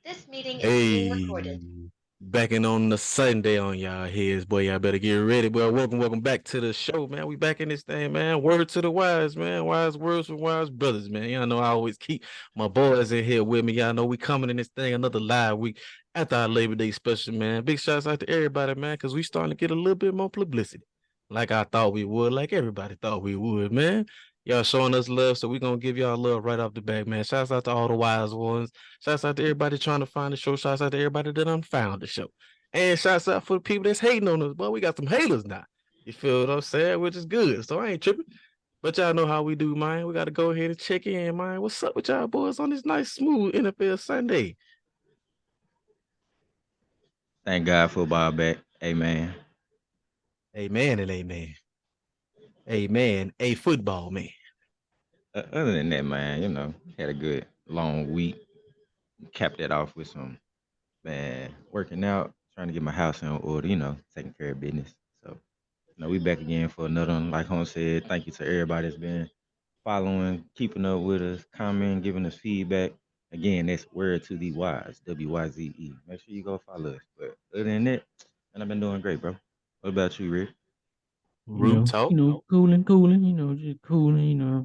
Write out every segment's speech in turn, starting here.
This meeting is being Hey, recorded. back in on the Sunday on y'all heads, boy. Y'all better get ready, boy. Welcome back to the show, man. We back in this thing, man. Word to the wise, man. Wise words from wise brothers, man. Y'all know I always keep my boys in here with me. Y'all know we coming in this thing another live week after our Labor Day special, man. Big shouts out to everybody, man, because we starting to get a little bit more publicity, like I thought we would, like everybody thought we would, man. Y'all showing us love, so we gonna give y'all love right off the back, man. Shouts out to all the wise ones. Shouts out to everybody trying to find the show. Shouts out to everybody that unfound the show. And shouts out for the people that's hating on us. But we got some haters now. You feel what I'm saying? Which is good. So I ain't tripping. But y'all know how we do, man. We got to go ahead and check in, man. What's up with y'all boys on this nice, smooth NFL Sunday? Thank God football back. Amen. Amen and amen. Amen. A football man. Other than that, man, had a good long week. Capped that off with some working out, trying to get my house in order. Taking care of business. So, we back again for another one. Like Home said, thank you to everybody that's been following, keeping up with us, commenting, giving us feedback. Again, that's word to the wise, WYZE. Make sure you go follow us. But other than that, and I've been doing great, bro. What about you, Rick? Root talk. Just cooling.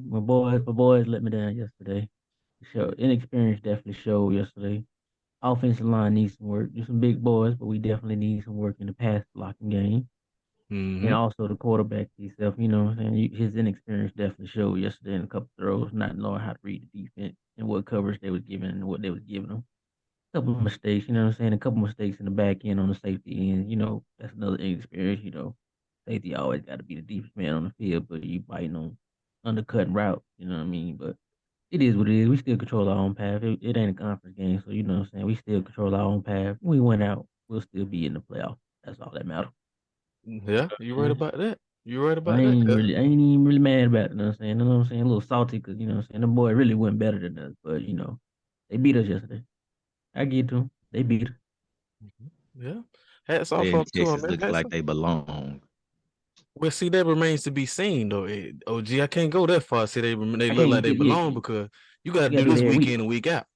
My boys let me down yesterday. Inexperience definitely showed yesterday. Offensive line needs some work. There's some big boys, but we definitely need some work in the pass blocking game. And Mm-hmm. also the quarterback himself, you know what I'm saying? His inexperience definitely showed yesterday in a couple throws, not knowing how to read the defense and what coverage they was giving and what they was giving them. A couple of mistakes, you know what I'm saying? A couple mistakes in the back end on the safety end, that's another inexperience. Safety always got to be the deepest man on the field, but you biting on undercutting route, you know what I mean? But it is what it is. We still control our own path. It ain't a conference game, so you know what I'm saying? We still control our own path. We went out, we'll still be in the playoff. That's all that matters. Yeah, you right Yeah. about that. You right I about that. ain't really, I ain't even really mad about it. You know what I'm saying? You know what I'm saying? A little salty because you know what I'm saying. The boy really went better than us, but they beat us yesterday. I get to them. They beat us. Yeah. Hats off Saying up to him, Texas man. looks like they belong. Well, see, that remains to be seen, though. OG, I can't go that far. See, they I look can't like they get yeah. belong because you got to You gotta do do it this every week week. in and week out.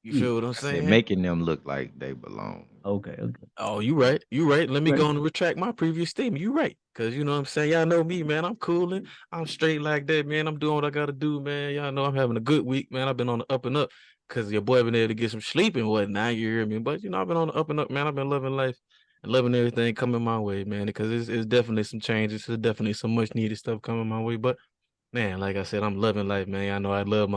You Yeah. feel what I'm I said saying? making them look like they belong. Okay. Okay. Oh, you right. You right. Let me Right. go and retract my previous statement. You right. Cause you know what I'm saying? Y'all know me, man. I'm cooling. I'm straight like that, man. I'm doing what I gotta do, man. Y'all know I'm having a good week, man. I've been on the up and up because your boy been able to get some sleep and whatnot. You hear me? But I've been on the up and up, man. I've been loving life and loving everything coming my way, man. Because it's definitely some changes. There's definitely some much needed stuff coming my way. But man, like I said, I'm loving life, man. I know I love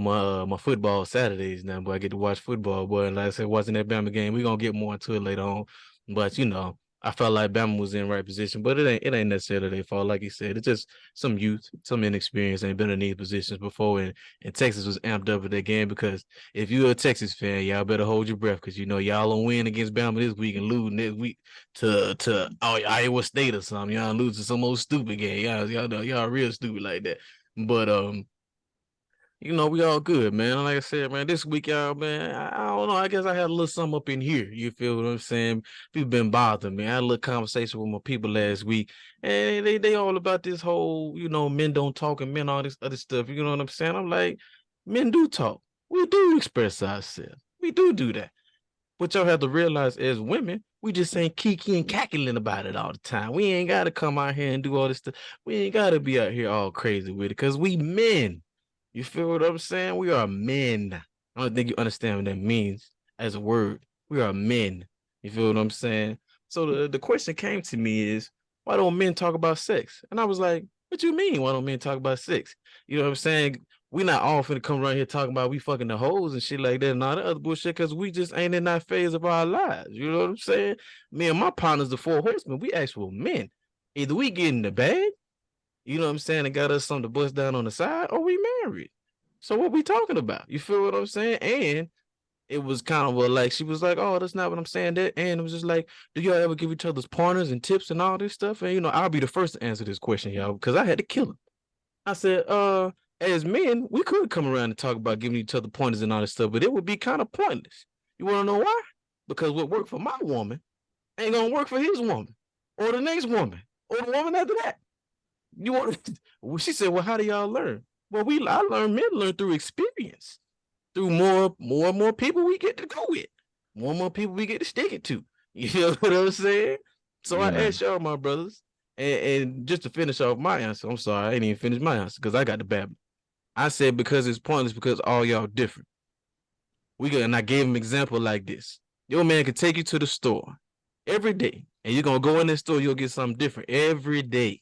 my football Saturdays now, boy. I get to watch football, boy. And like I said, watching that Bama game, we're gonna get more into it later on. But I felt like Bama was in right position, but it ain't necessarily their fault. Like you said, it's just some youth, some inexperience, ain't been in these positions before. And Texas was amped up for that game because if you're a Texas fan, y'all better hold your breath because y'all will win against Bama this week and lose next week to Iowa State or something. Y'all lose to some old stupid game. Y'all know y'all real stupid like that. But we all good, man. Like I said, man, this week, y'all, man, I don't know. I guess I had a little something up in here. You feel what I'm saying? People been bothering me. I had a little conversation with my people last week, and they all about this whole, men don't talk and men all this other stuff. You know what I'm saying? I'm like, men do talk. We do express ourselves. We do that. But y'all have to realize as women, we just ain't kiki and cackling about it all the time. We ain't gotta come out here and do all this stuff. We ain't gotta be out here all crazy with it because we men. You feel what I'm saying? We are men. I don't think you understand what that means as a word. We are men. You feel what I'm saying? So the question came to me is, why don't men talk about sex? And I was like, what you mean? Why don't men talk about sex? You know what I'm saying? We not all finna come around here talking about we fucking the hoes and shit like that and all that other bullshit because we just ain't in that phase of our lives. You know what I'm saying? Me and my partners, the four horsemen, we actual men. Either we get in the bag, you know what I'm saying, and got us something to bust down on the side, or we married. So what we talking about? You feel what I'm saying? And it was kind of like she was like, "Oh, that's not what I'm saying." That and it was just like, "Do y'all ever give each other's pointers and tips and all this stuff?" And I'll be the first to answer this question, y'all, because I had to kill him. I said, as men, we could come around and talk about giving each other pointers and all this stuff, but it would be kind of pointless. You want to know why? Because what worked for my woman ain't gonna work for his woman, or the next woman, or the woman after that. Well, she said, "Well, how do y'all learn?" Well, I learned men learn through experience. through more and more people we get to go with, more and more people we get to stick it to. You know what I'm saying? So I Yeah, man. asked y'all, my brothers, and just to finish off my answer, I'm sorry, I ain't even finished my answer because I got the bad. I said because it's pointless because all y'all different. And I gave him example like this. Your man can take you to the store every day, and you're gonna go in this store, you'll get something different every day,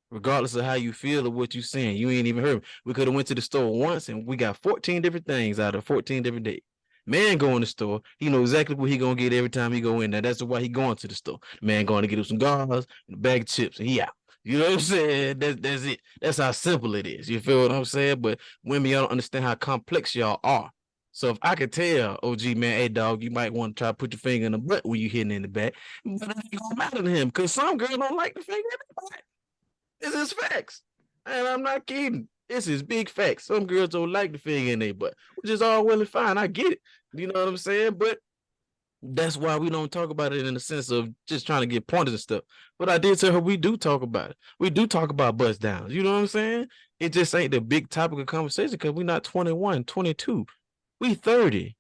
regardless of how you feel or what you saying. You ain't even heard me. We could have went to the store once and we got 14 different things out of 14 different days. Man go in the store, he know exactly what he gonna get every time he go in there. That's why he going to the store. Man going to get him some gars and a bag of chips and he out. You know what I'm saying? That's it. That's how simple it is. You feel what I'm saying? But women, y'all don't understand how complex y'all are. So if I could tell OG man, hey dog, you might want to try to put your finger in the butt when you hitting in the back, but it ain't gonna matter to him because some girls don't like the finger in the butt. This is facts. And I'm not kidding. This is big facts. Some girls don't like the finger in their butt, which is all well and fine. I get it. You know what I'm saying? But that's why we don't talk about it in the sense of just trying to get pointers and stuff. But I did tell her we do talk about it. We do talk about bust downs. You know what I'm saying? It just ain't the big topic of conversation because we're not 21, 22. We 30.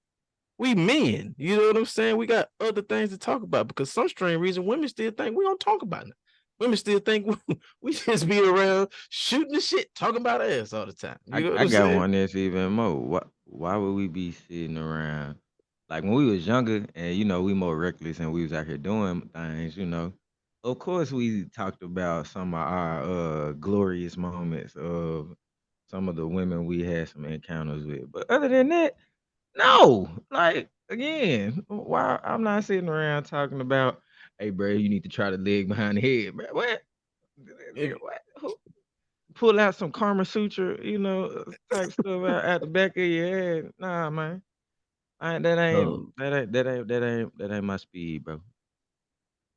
We men. You know what I'm saying? We got other things to talk about because some strange reason women still think we don't talk about it. Women still think we just be around shooting the shit, talking about ass all the time. You know what I I'm got saying? one that's even more. Why would we be sitting around like when we was younger and we more reckless and we was out here doing things. Of course we talked about some of our glorious moments of some of the women we had some encounters with. But other than that, no. Like again, why I'm not sitting around talking about, hey bro, you need to try the leg behind the head, bro. What? Nigga, And what? Pull out some Karma Sutra, type stuff out the back of your head. Nah, man. I, that ain't So that ain't that ain't that ain't that ain't my speed, bro.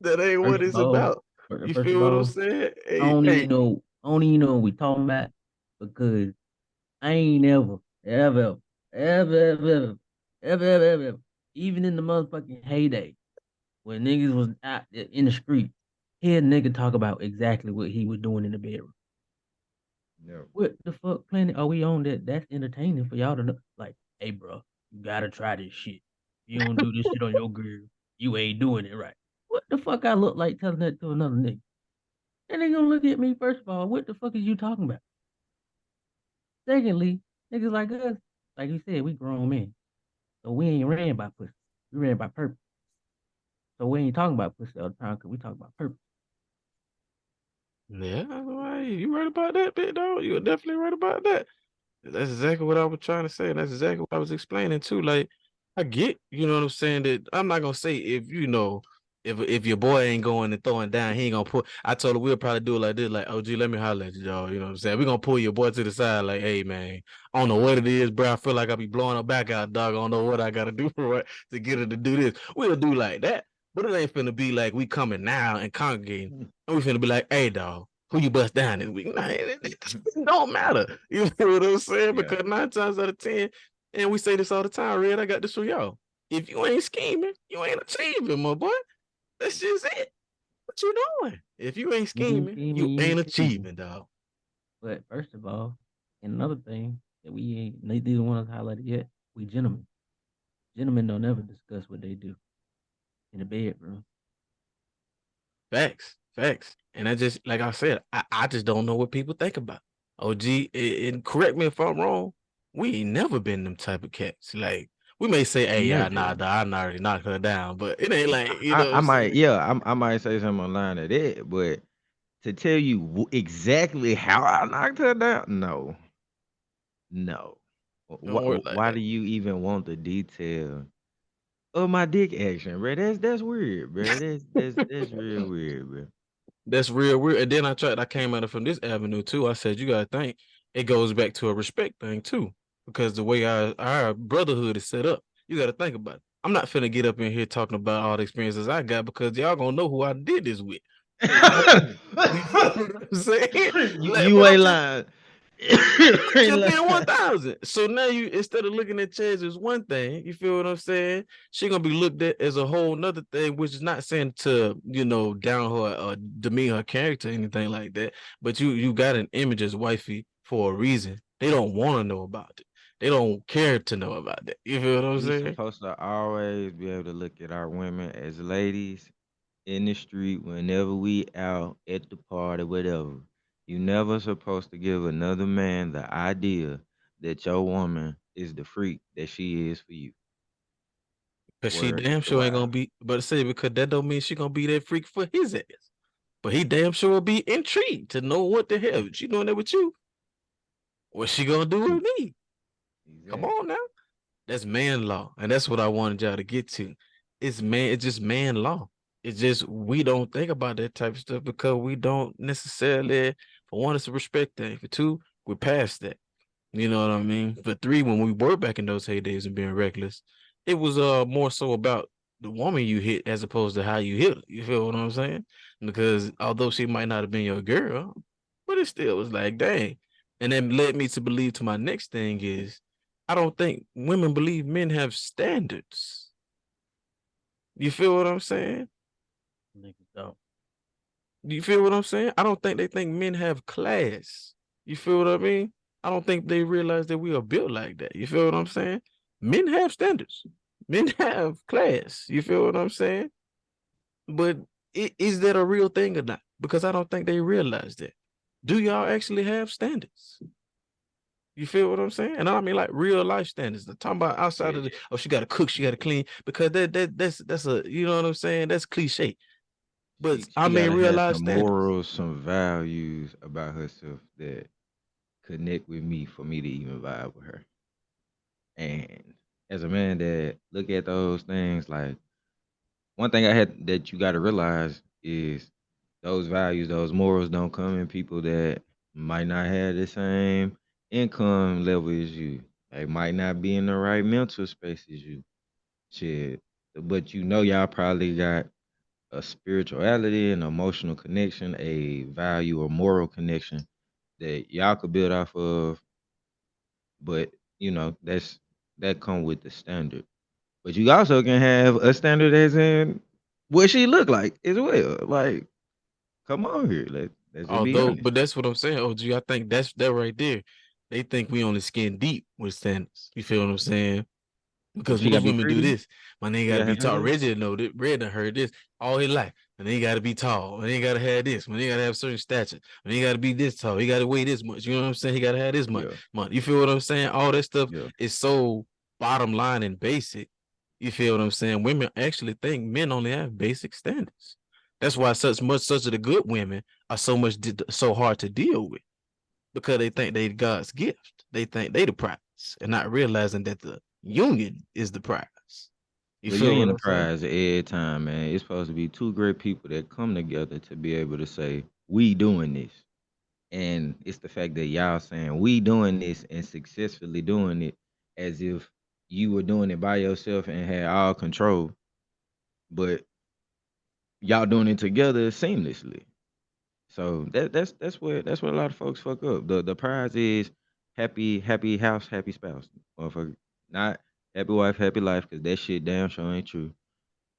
that ain't what first of it's all, about. You first of feel what I'm all, saying? I Hey, don't hey, even know. I don't even know what we talking about because I ain't ever, even in the motherfucking heyday when niggas was out in the street, hear a nigga talk about exactly what he was doing in the bedroom. No. What the fuck planet are we on that that's entertaining for y'all to know? Like, hey, bro, you gotta try this shit. You don't do this shit on your girl, you ain't doing it right. What the fuck I look like telling that to another nigga? And they gonna look at me, first of all, what the fuck is you talking about? Secondly, niggas like us, like you said, we grown men. So we ain't ran by pussy. We ran by purpose. So we ain't talking about pussy all the time because we talk about purpose. yeah, you right about that, bit dog. You're definitely right about that. That's exactly what I was trying to say. And that's exactly what I was explaining too. Like, I get, you know what I'm saying, that I'm not gonna say if your boy ain't going and throwing down, he ain't gonna pull. I told her we'll probably do it like this, like, oh gee, let me holler at you, y'all. You know what I'm saying? We're gonna pull your boy to the side, like, hey man, I don't know what it is, bro. I feel like I be blowing her back out, dog. I don't know what I gotta do for it to get her to do this. We'll do like that. But it ain't finna be like we coming now and congregating. And we finna be like, hey dog, who you bust down this week? Nah, it don't matter. You know what I'm saying? Yeah. Because 9 times out of 10, and we say this all the time, Red, I got this for y'all. If you ain't scheming, you ain't achieving, my boy. That's just it. What you doing? If you ain't You ain't scheming, scheming, you you ain't ain't achieving. achieving, dog. But first of all, and another thing that we ain't neither one of us highlighted yet, we gentlemen. Gentlemen don't ever discuss what they do in the bedroom. Facts, facts. And I just, like I said, I just don't know what people think about. OG, and correct me if I'm wrong. We ain't never been them type of cats. Like, we may say, hey, yeah, nah, Never. dog, I already knocked her down, but it ain't like, you know what I I'm might, saying? yeah, I might say something online of that, but to tell you exactly how I knocked her down, no, no. Don't work like Why that. do you even want the detail of my dick action, bro? That's weird, bro. That's real weird, bro. That's real weird. And then I came at it from this avenue too. I said, you gotta think it goes back to a respect thing too. Because the way our brotherhood is set up, you gotta think about it. I'm not finna get up in here talking about all the experiences I got because y'all gonna know who I did this with. You know what I'm saying? Like, You but I'm ain't just lying. You ain't just being lying. 1,000. So now you instead of looking at Chaz as one thing, you feel what I'm saying? She gonna be looked at as a whole nother thing, which is not saying to down her or demean her character or anything like that. But you got an image as wifey for a reason. They don't want to know about it. They don't care to know about that. You feel what I'm We saying? supposed to always be able to look at our women as ladies in the street whenever we out at the party, whatever. You never supposed to give another man the idea that your woman is the freak that she is for you. Cause she Word damn to sure ain't gonna Wyze. be. But say because that don't mean she gonna be that freak for his ass. But he damn sure will be intrigued to know what the hell she doing that with you. What she gonna do with me? Come Exactly. on now. That's man law, and that's what I wanted y'all to get to. It's man. It's just man law. It's just we don't think about that type of stuff because we don't necessarily. For one, it's a respect thing. For two, we're past that. You know what I mean? For three, when we were back in those heydays and being reckless, it was more so about the woman you hit as opposed to how you hit her. You feel what I'm saying? Because although she might not have been your girl, but it still was like, dang. And that led me to believe to my next thing is I don't think women believe men have standards. You feel what I'm saying? Niggas don't. You feel what I'm saying? I don't think they think men have class. You feel what I mean? I don't think they realize that we are built like that. You feel what I'm saying? Men have standards. Men have class. You feel what I'm saying? But is that a real thing or not? Because I don't think they realize that. Do y'all actually have standards? You feel what I'm saying? And I mean like real life standards. I'm talking about outside Yeah. of the oh, she gotta cook, she gotta clean, because that's a you know what I'm saying? That's cliche. But She I she mean gotta real have life some standards. morals, some values about herself that connect with me for me to even vibe with her. And as a man that look at those things, like one thing I had that you gotta realize is those values, those morals don't come in people that might not have the same income level as you. They might not be in the right mental space as you. Shit. But you know y'all probably got a spirituality and emotional connection, a value or moral connection that y'all could build off of, but you know, that come with the standard. But you also can have a standard as in what she look like as well. Like, come on here. Let's just be Although, honest. but that's what I'm saying, OG. I think that's that right there. They think we only skin deep with standards. You feel what I'm saying? So Because she gotta most be women do pretty. this. My nigga She gotta gotta be have tall. money. Reggie know that. Red done heard this all his life. And then he gotta be tall. And then he gotta have this. When he gotta have certain stature. And he gotta be this tall. He gotta weigh this much. You know what I'm saying? He gotta have this much Yeah, money. You feel what I'm saying? All that stuff yeah. is so bottom line and basic. You feel what I'm saying? Women actually think men only have basic standards. That's why such of the good women are so hard to deal with because they think they God's gift. They think they the prize and not realizing that the union is the prize. You The feel what union the I'm saying? prize every time, man. It's supposed to be two great people that come together to be able to say, we doing this. And it's the fact that y'all saying we doing this and successfully doing it as if you were doing it by yourself and had all control, but y'all doing it together seamlessly. So that's where a lot of folks fuck up. The prize is happy house, happy spouse, motherfucker. Not happy wife, happy life, cause that shit damn sure ain't true.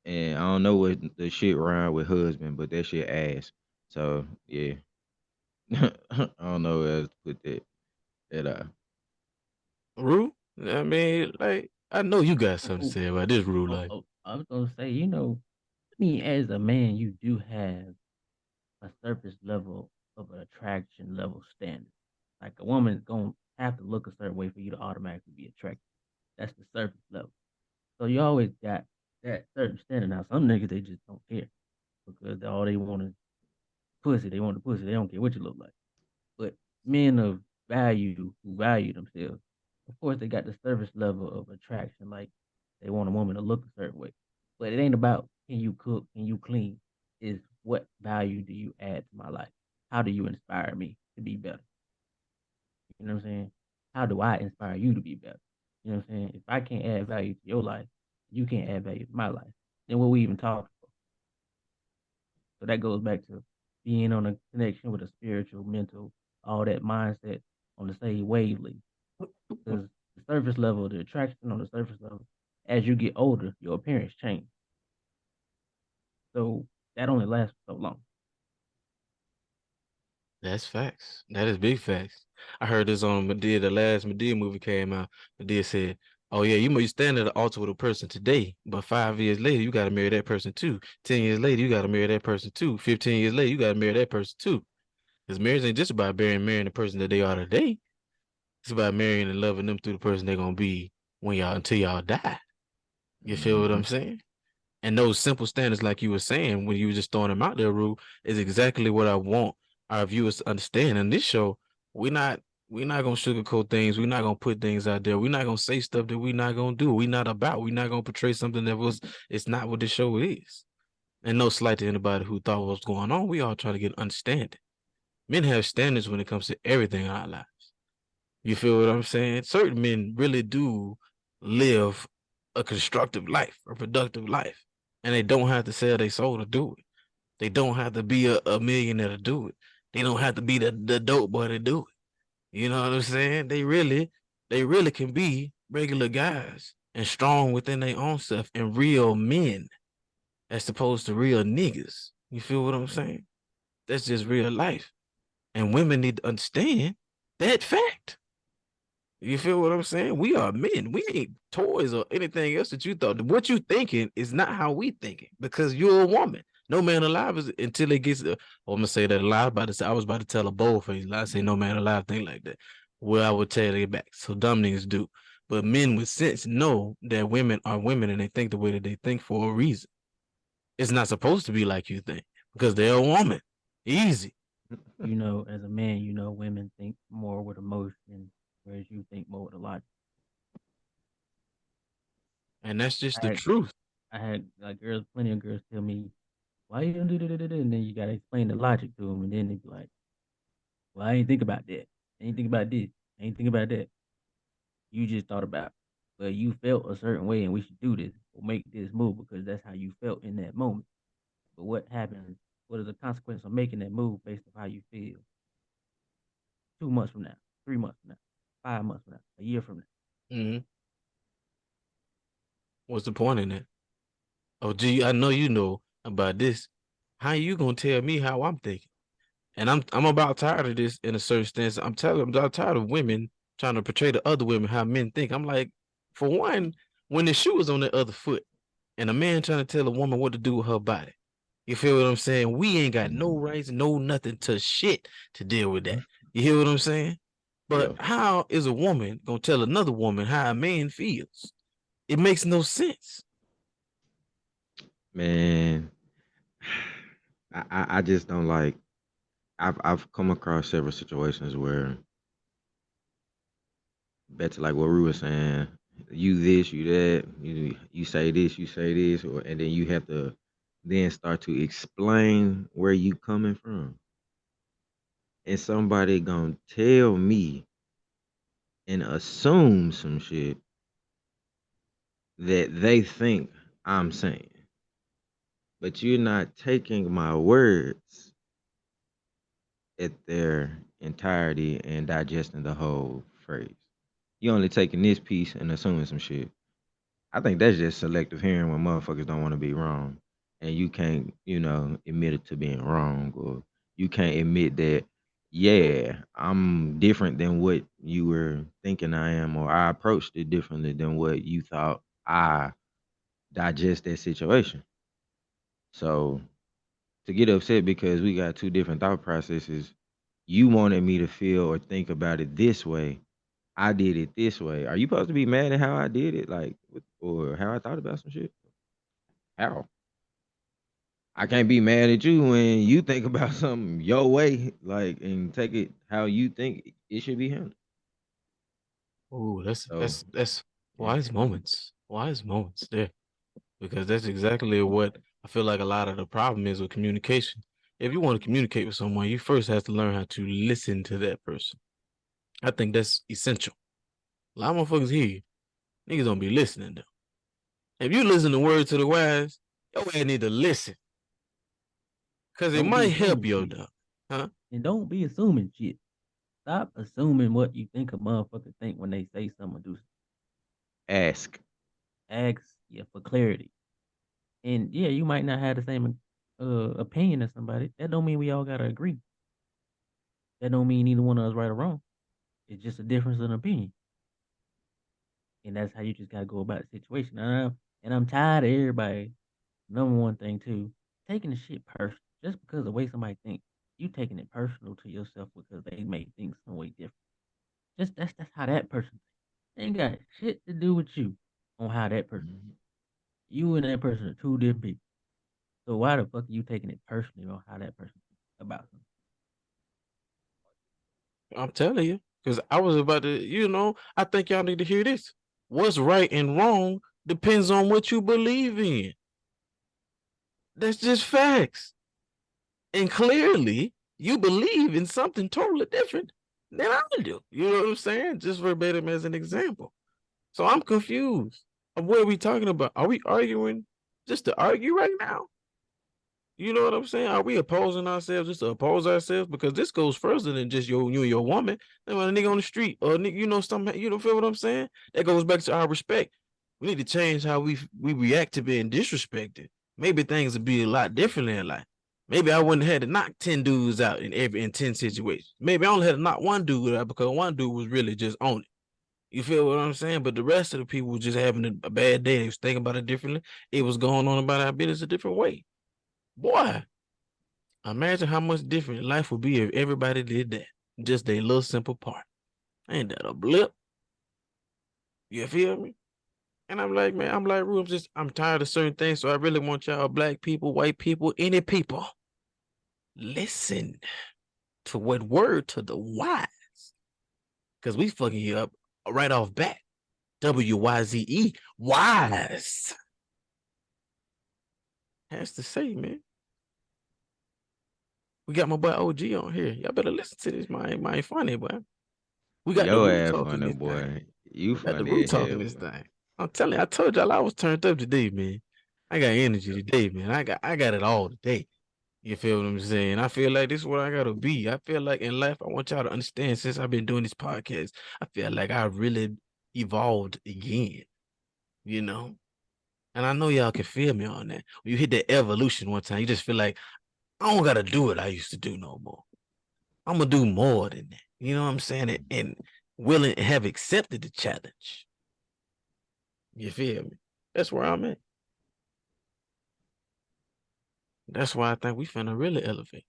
And I don't know what the shit rhyme with husband, but that shit ass. So yeah, I don't know where else to put that at all. Rue, I mean, like, I know you got something to Oh, say about this Rue life. I was gonna say, I mean, as a man, you do have a surface level of an attraction level standard. Like a woman's gonna have to look a certain way for you to automatically be attracted. That's the surface level. So you always got that certain standard. Now some niggas they just don't care because all they want is pussy. They want the pussy. They don't care what you look like. But men of value who value themselves, of course, they got the surface level of attraction. Like they want a woman to look a certain way. But it ain't about can you cook, can you clean. Is what value do you add to my life? How do you inspire me to be better? You know what I'm saying? How do I inspire you to be better? You know what I'm saying? If I can't add value to your life, you can't add value to my life. Then what we even talking about? So that goes back to being on a connection with a spiritual, mental, all that mindset on the same wavelength. Because the surface level, the attraction on the surface level, as you get older, your appearance change. So that only lasts for so long. That's facts. That is big facts. I heard this on Medea, the last Medea movie came out. Medea said, "Oh yeah, you may stand at the altar with a person today, but 5 years later, you got to marry that person too. 10 years later, you got to marry that person too. 15 years later, you got to marry that person too. Because marriage ain't just about marrying the person that they are today. It's about marrying and loving them through the person they're gonna be when y'all until y'all die. You feel what Hmm. I'm saying? And those simple standards, like you were saying when you were just throwing them out there, Rue, is exactly what I want our viewers to understand. In this show, we're not we're not gonna sugarcoat things. We're not gonna put things out there. We're not gonna say stuff that we're not gonna do. We're not about. We're not gonna portray something that was. It's not what the show is. And no slight to anybody who thought what was going on. We all try to get understanding. Men have standards when it comes to everything in our lives. You feel what I'm saying? Certain men really do live a constructive life, a productive life, and they don't have to sell their soul to do it. They don't have to be a millionaire to do it. They don't have to be the dope boy to do it. You know what I'm saying? They really can be regular guys and strong within their own self and real men as opposed to real niggas. You feel what I'm saying? That's just real life. And women need to understand that fact. You feel what I'm saying? We are men. We ain't toys or anything else that you thought. What you thinking is not how we thinking because you're a woman. No man alive is until it gets. I'm gonna say that a lie. I was about to tell a boldface lie. Say no man alive think like that. Well, I would tell it back. So dumb niggas do. But men with sense know that women are women and they think the way that they think for a reason. It's not supposed to be like you think because they're a woman. Easy. You know, as a man, you know, women think more with emotion, whereas you think more with logic. And that's just I the had, truth. I had like girls, plenty of girls tell me, "Why you don't do that?" And then you gotta explain the logic to them, and then they be like, "Well, I ain't think about that. I ain't think about this. I ain't think about that. You just thought about, well, you felt a certain way, and we should do this or make this move because that's how you felt in that moment. But what happens? What is the consequence of making that move based on how you feel 2 months from now, 3 months from now, 5 months from now, a year from now?" Hmm. What's the point in that? Oh, gee, I know you know about this. How you gonna tell me how I'm thinking? And I'm about tired of this in a certain sense. I'm tired of women trying to portray to other women how men think. I'm like, for one, when the shoe is on the other foot, and a man trying to tell a woman what to do with her body, you feel what I'm saying? We ain't got no rights, no nothing to shit to deal with that. You hear what I'm saying? But Yeah, how is a woman gonna tell another woman how a man feels? It makes no sense. man. I just don't like. I've come across several situations where, back to like what Rue was saying, you this, you that, you say this, you say this, or and then you have to then start to explain where you coming from, and somebody gonna tell me and assume some shit that they think I'm saying, but you're not taking my words at their entirety and digesting the whole phrase. You only taking this piece and assuming some shit. I think that's just selective hearing when motherfuckers don't want to be wrong, and you can't, admit it to being wrong, or you can't admit that, yeah, I'm different than what you were thinking I am, or I approached it differently than what you thought I digest that situation. So to get upset because we got two different thought processes, you wanted me to feel or think about it this way. I did it this way. Are you supposed to be mad at how I did it, like, or how I thought about some shit? How? I can't be mad at you when you think about something your way, like, and take it how you think it should be handled. Oh, that's So, that's that's yeah. wise moments. Wise moments there. Because that's exactly what I feel like a lot of the problem is with communication. If you want to communicate with someone, you first have to learn how to listen to that person. I think that's essential. A lot of motherfuckers hear you. Niggas don't be listening though. If you listen to Word to the Wise, your ass need to listen. Cause it Don't be might help assuming you shit, though. Huh? and don't be assuming shit. Stop assuming what you think a motherfucker think when they say something or do something. Ask. Ask, yeah, for clarity. And yeah, you might not have the same opinion as somebody. That don't mean we all gotta agree. That don't mean neither one of us right or wrong. It's just a difference in opinion. And that's how you just gotta go about the situation. And I'm tired of everybody. Number one thing too, taking the shit personal. Just because the way somebody thinks, you taking it personal to yourself because they may think some way different. Just that's how that person thinks. Ain't got shit to do with you on how that person. Mhm. You and that person are two different people. So why the fuck are you taking it personally on how that person thinks about something? I'm telling you, because I was about to, I think y'all need to hear this. What's right and wrong depends on what you believe in. That's just facts. And clearly, you believe in something totally different than I do. You know what I'm saying? Just verbatim as an example. So I'm confused. Of what are we talking about? Are we arguing just to argue right now? You know what I'm saying? Are we opposing ourselves just to oppose ourselves? Because this goes further than just you and your woman. Then when a nigga on the street or something, you don't feel what I'm saying? That goes back to our respect. We need to change how we react to being disrespected. Maybe things would be a lot differently in life. Maybe I wouldn't have had to knock 10 dudes out in 10 situations. Maybe I only had to knock one dude out because one dude was really just on it. You feel what I'm saying? But the rest of the people were just having a bad day. They was thinking about it differently. It was going on about our business a different way. Boy, imagine how much different life would be if everybody did that. Just a little simple part. Ain't that a blip? You feel me? And I'm like, man, I'm like, Rube, I'm tired of certain things. So I really want y'all, black people, white people, any people, listen to what word to the wise. Because we fucking you up right off bat. WYZE, wise. Has to say, man. We got my boy OG on here. Y'all better listen to this, man. Ain't funny, boy. We got the Your root ass talk in funny, this thing. boy. You We got the funny root as talk in hell, this boy. thing. I'm telling you, I told y'all I was turned up today, man. I got energy today, man. I got it all today. You feel what I'm saying? I feel like this is where I gotta be. I feel like in life, I want y'all to understand since I've been doing this podcast, I feel like I really evolved again, you know? And I know y'all can feel me on that. When you hit that evolution one time, you just feel like I don't gotta do what I used to do no more. I'm gonna do more than that. You know what I'm saying? And willing have accepted the challenge. You feel me? That's where I'm at. That's why I think we finna really elevate.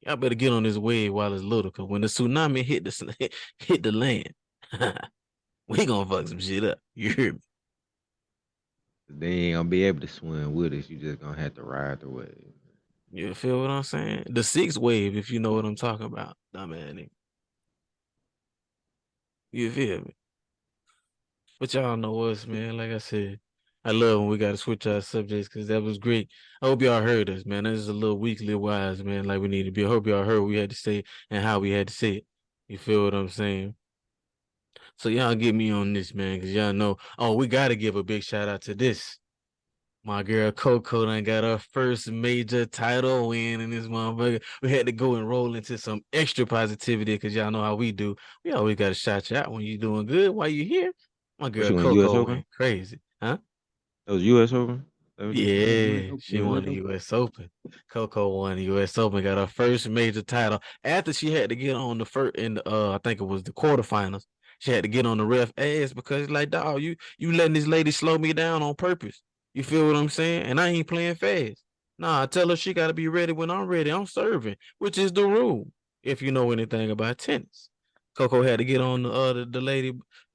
Y'all better get on this wave while it's little, cause when the tsunami hit the hit the land, we gonna fuck some shit up. You hear me? They ain't gonna be able to swim with us. You just gonna have to ride the wave. You feel what I'm saying? The sixth wave, if you know what I'm talking about, dumbass. You feel me? But y'all know us, man. Like I said, I love when we got to switch our subjects because that was great. I hope y'all heard us, man. This is a little weekly wise, man, like we need to be. I hope y'all heard what we had to say and how we had to say it. You feel what I'm saying? So y'all get me on this, man, because y'all know. Oh, we got to give a big shout out to this. My girl Coco done got her first major title win in this motherfucker. We had to go and roll into some extra positivity because y'all know how we do. We always got to shout you out when you doing good while you here. My What girl you win? U.S. Coco Open? went crazy, huh? That was U.S. Open. That what you said? US Yeah, Open, she won US the Open. U.S. Open. Coco won the U.S. Open, got her first major title after she had to get on the first in the I think it was the quarterfinals. She had to get on the ref ass because like, dog, you letting this lady slow me down on purpose. You feel what I'm saying? And I ain't playing fast. Nah, I tell her she got to be ready when I'm ready. I'm serving, which is the rule. If you know anything about tennis, Coco had to get on the lady,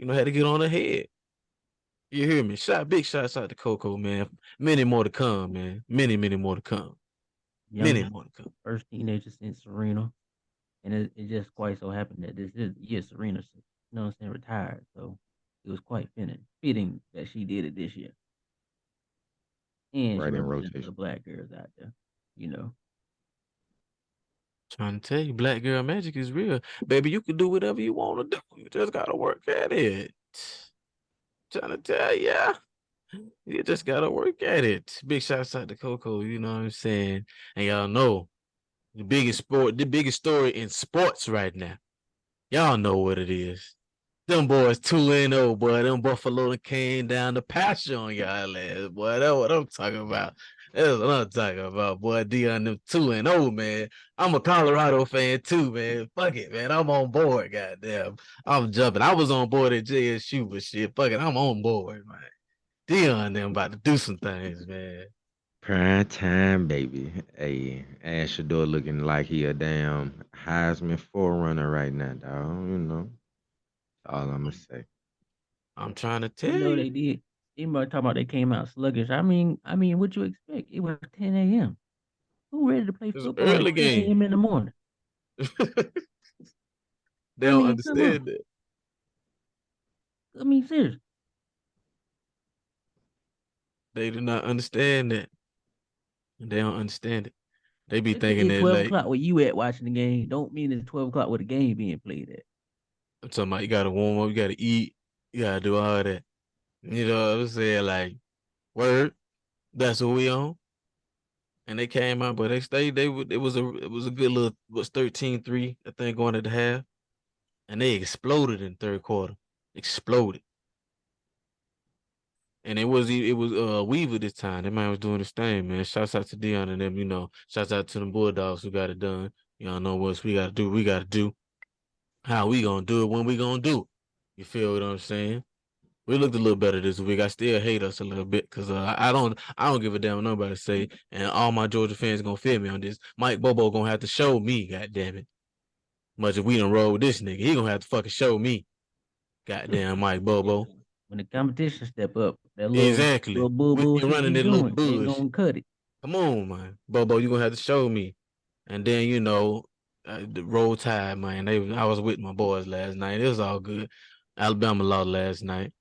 had to get on her head. You hear me? Big shots out to Coco, man. Many more to come, man. Many, many more to come. Many Youngest more to come. first teenager since Serena. And it just quite so happened that this is Serena, what I'm saying, retired. So it was quite fitting that she did it this year. And she Right in represented the rotation. black girls out there, you know. Trying to tell you, black girl magic is real. Baby, you can do whatever you want to do. You just gotta work at it. Trying to tell ya. You just gotta work at it. Big shots out to Coco, you know what I'm saying? And y'all know the biggest story in sports right now. Y'all know what it is. Them boys 2-0, boy. Them Buffalo came down the pasture on y'all ass, boy. That's what I'm talking about. That's what I'm talking about, boy. Dion them 2-0, man. I'm a Colorado fan too, man. Fuck it, man. I'm on board, goddamn. I'm jumping. I was on board at JSU, but shit, fuck it, I'm on board, man. Dion them about to do some things, man. Prime time, baby. Hey, Ash Shador looking like he a damn Heisman forerunner right now, dog. You know, that's all I'm gonna say. I'm trying to You tell know you, they did. Anybody talking about they came out sluggish? I mean, what you expect? It was 10 a.m. Who ready to play it's an football at early 10 game. a.m. in the morning? They I don't mean, come on. understand that. I mean, seriously. They do not understand that. They don't understand it. They be Just 'cause thinking it's that 12 like o'clock where you at watching the game, don't mean it's 12 o'clock where the game being played at. I'm talking about you gotta warm up, you gotta eat, you gotta do all that. You know what I'm saying? Like, word, that's what we on. And they came out, but they stayed. It was a good little was 13-3, I think, going at the half. And they exploded in third quarter. Exploded. And it was Weaver this time. That man was doing his thing, man. Shouts out to Dion and them, Shouts out to them Bulldogs who got it done. Y'all know what we gotta do. We gotta do. How we gonna do it when we gonna do it. You feel what I'm saying? We looked a little better this week. I still hate us a little bit because I don't give a damn what nobody say, and all my Georgia fans gonna feel me on this. Mike Bobo gonna have to show me, goddamn it. Much as we done roll with this nigga, he gonna have to fucking show me, goddamn Mike Yeah, Bobo. when the competition step up, that little Exactly. We ain't bullshit running you that little doing ain't bush. gonna cut it. Come on, man, Bobo, you gonna have to show me. And then the roll tide, man. I was with my boys last night. It was all good. Alabama lost last night,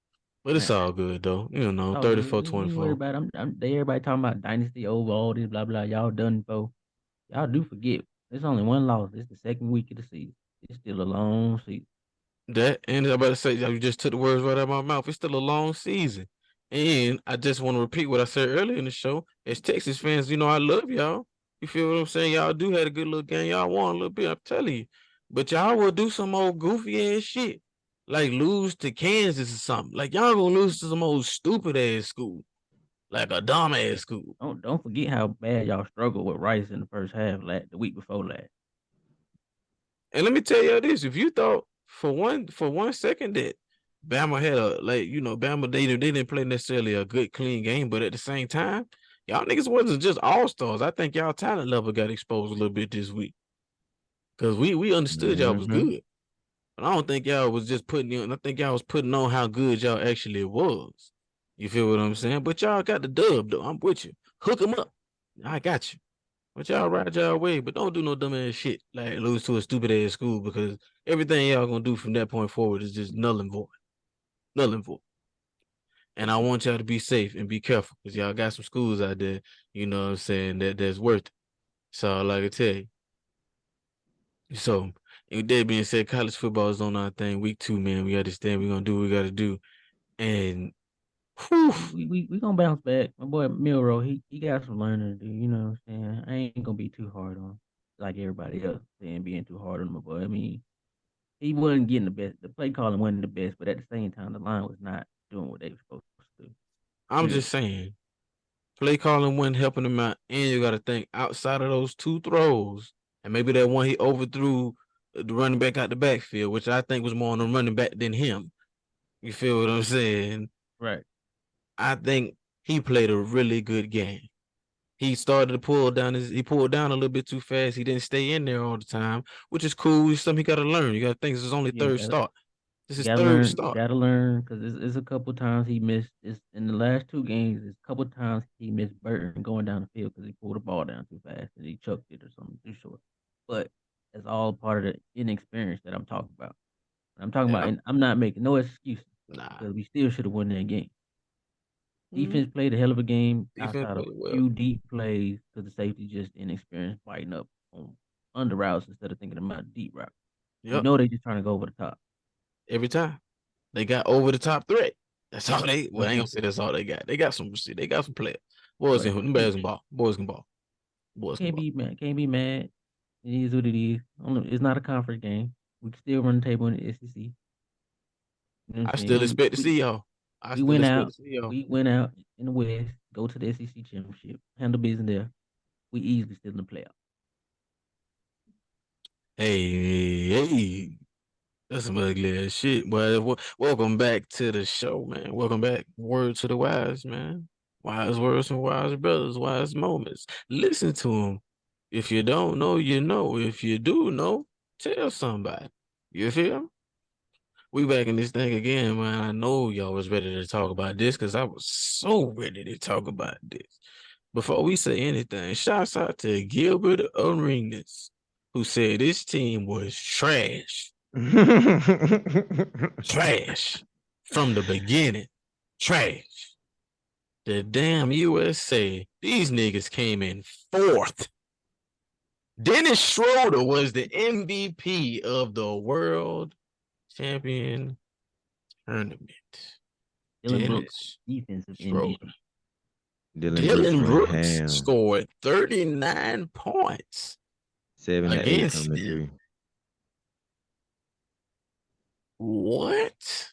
but it's Man, all good though. oh, good. You ain't worried 34-24. about it. They everybody talking about dynasty over all this blah blah. Y'all done for. Y'all do forget. There's only one loss. It's the second week of the season. It's still a long season. That and I'm about to say you just took the words right out of my mouth. It's still a long season, and I just want to repeat what I said earlier in the show. As Texas fans, I love y'all. You feel what I'm saying? Y'all do had a good little game. Y'all won a little bit. I'm telling you, but y'all will do some old goofy ass shit, like lose to Kansas or something. Like y'all gonna lose to some old stupid ass school, like a dumb ass school. Don't forget how bad y'all struggled with Rice in the first half the week before last. And let me tell you this: if you thought for one second that Bama had Bama they didn't play necessarily a good clean game, but at the same time, y'all niggas wasn't just all stars. I think y'all talent level got exposed a little bit this week because we understood y'all was Mm-hmm. good, but I don't think y'all was just putting in. I think y'all was putting on how good y'all actually was. You feel what I'm saying? But y'all got the dub though. I'm with you. Hook them up. I got you. But y'all ride y'all way, but don't do no dumb ass shit like lose to a stupid ass school because everything y'all gonna do from that point forward is just null and void, null and void. And I want y'all to be safe and be careful because y'all got some schools out there, you know what I'm saying, that's worth it. So like I tell you. So with that being said, college football is on our thing. Week 2, man. We understand we're gonna do what we gotta do. And whew, We gonna bounce back. My boy Milrow, he got some learning to do. You know what I'm saying? I ain't gonna be too hard on him, like everybody else saying being too hard on my boy. I mean, he wasn't getting the best. The play calling wasn't the best, but at the same time, the line was not doing what they were supposed to do. I'm Period. just saying, play calling wasn't helping him out. And you gotta think outside of those 2 throws, and maybe that one he overthrew the running back out the backfield, which I think was more on the running back than him. You feel what I'm saying? Right. I think he played a really good game. He started to he pulled down a little bit too fast. He didn't stay in there all the time, which is cool. It's something he gotta learn. You gotta think this is only Yeah, third start. This is gotta third learn. start. Gotta learn because it's a couple times he missed. It's in the last 2 games. It's a couple times he missed Burton going down the field because he pulled the ball down too fast and he chucked it or something too short. But that's all part of the inexperience that I'm talking about. I'm talking about, Yeah. and I'm not making no excuses Nah. because we still should have won that game. Mhm. Defense played a hell of a game Defense outside of played a well few deep plays because the safety just inexperienced biting up on under routes instead of thinking about deep route. You Yep. know they just trying to go over the top. Every time. They got over the top threat. That's all they well, I ain't gonna say that's all they got. They got some shit. They got some players. Boys But can bears can ball. Boys can ball. Boys can can't ball. be mad. Can't be mad. It is what it is. It's not a conference game. We can still run the table in the SEC. You know what I'm I saying? still We expect to we see y'all. I we still went expect to out. see y'all. We went out in the West. Go to the SEC championship, handle business there. We easily still in the playoff. Hey, that's some ugly ass shit. But welcome back to the show, man. Welcome back. Word to the wise, man. Wise words from wise brothers, wise moments. Listen to them. If you don't know, you know. If you do know, tell somebody. You feel me? We back in this thing again, man. I know y'all was ready to talk about this because I was so ready to talk about this. Before we say anything, shouts out to Gilbert Arenas, who said this team was trash. Trash. From the beginning. Trash. The damn USA, these niggas came in fourth. Dennis Schroeder was the MVP of the World Champion Tournament. Dylan Brooks, Dennis defensive Schroeder. MVP. Dylan Brooks Dylan went Brooks ham. scored 39 points 7 to 8 against coming them. through. What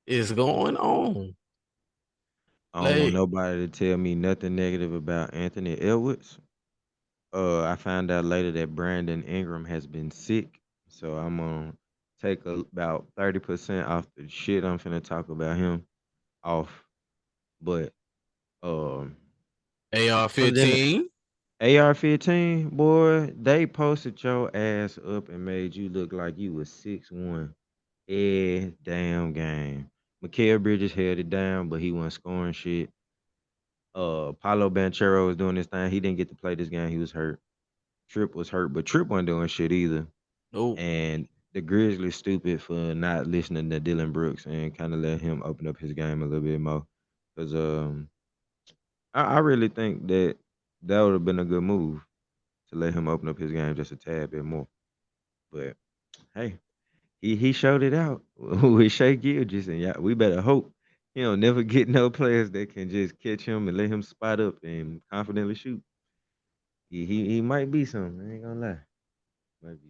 is going on? I don't want Like, nobody to tell me nothing negative about Anthony Edwards. I found out later that Brandon Ingram has been sick, so I'm gonna take about 30% off the shit I'm finna talk about him off. But um, other than the AR-15. AR-15, boy, they posted your ass up and made you look like you was 6'1" every damn game. Mikael Bridges held it down, but he wasn't scoring shit. Paulo Banchero was doing his thing. He didn't get to play this game. He was hurt. Tripp was hurt, but Tripp wasn't doing shit either. Nope. And the Grizzlies stupid for not listening to Dylan Brooks and kind of let him open up his game a little bit more. Because I really think that that would have been a good move to let him open up his game just a tad bit more. But hey, he showed it out with Shea Gilgis, and yeah, we better hope he don't never get no players that can just catch him and let him spot up and confidently shoot. He might be something. I ain't gonna lie. Might be.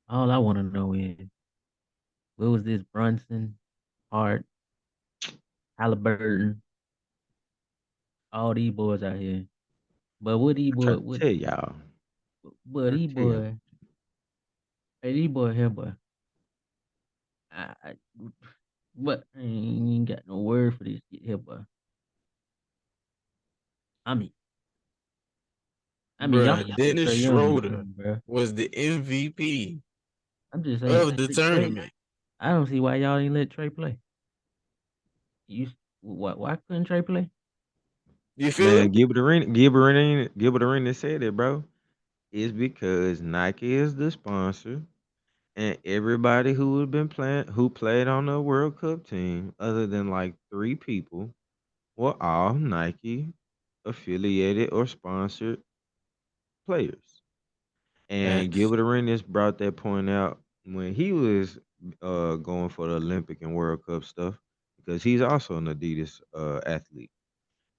All I want to know is what was this Brunson, Hart, Halliburton, all these boys out here. But what these I try boy, to what, tell y'all. but I these tell y'all. boy, hey, these boy here, boy. I, but I ain't got no word for this shit here, boy. I mean, Bruh, y'all let Dennis Trey Young be Schroeder cool, bro. was the MVP I'm just saying, of the Trey. tournament. I don't see why y'all ain't let Trey play. You, why couldn't Trey play? You feel Man, me? Gilbert Arenas said it, bro. It's because Nike is the sponsor, and everybody who played on the World Cup team, other than like 3 people, were all Nike affiliated or sponsored players. And Facts. Gilbert Arenas brought that point out when he was going for the Olympic and World Cup stuff because he's also an Adidas athlete.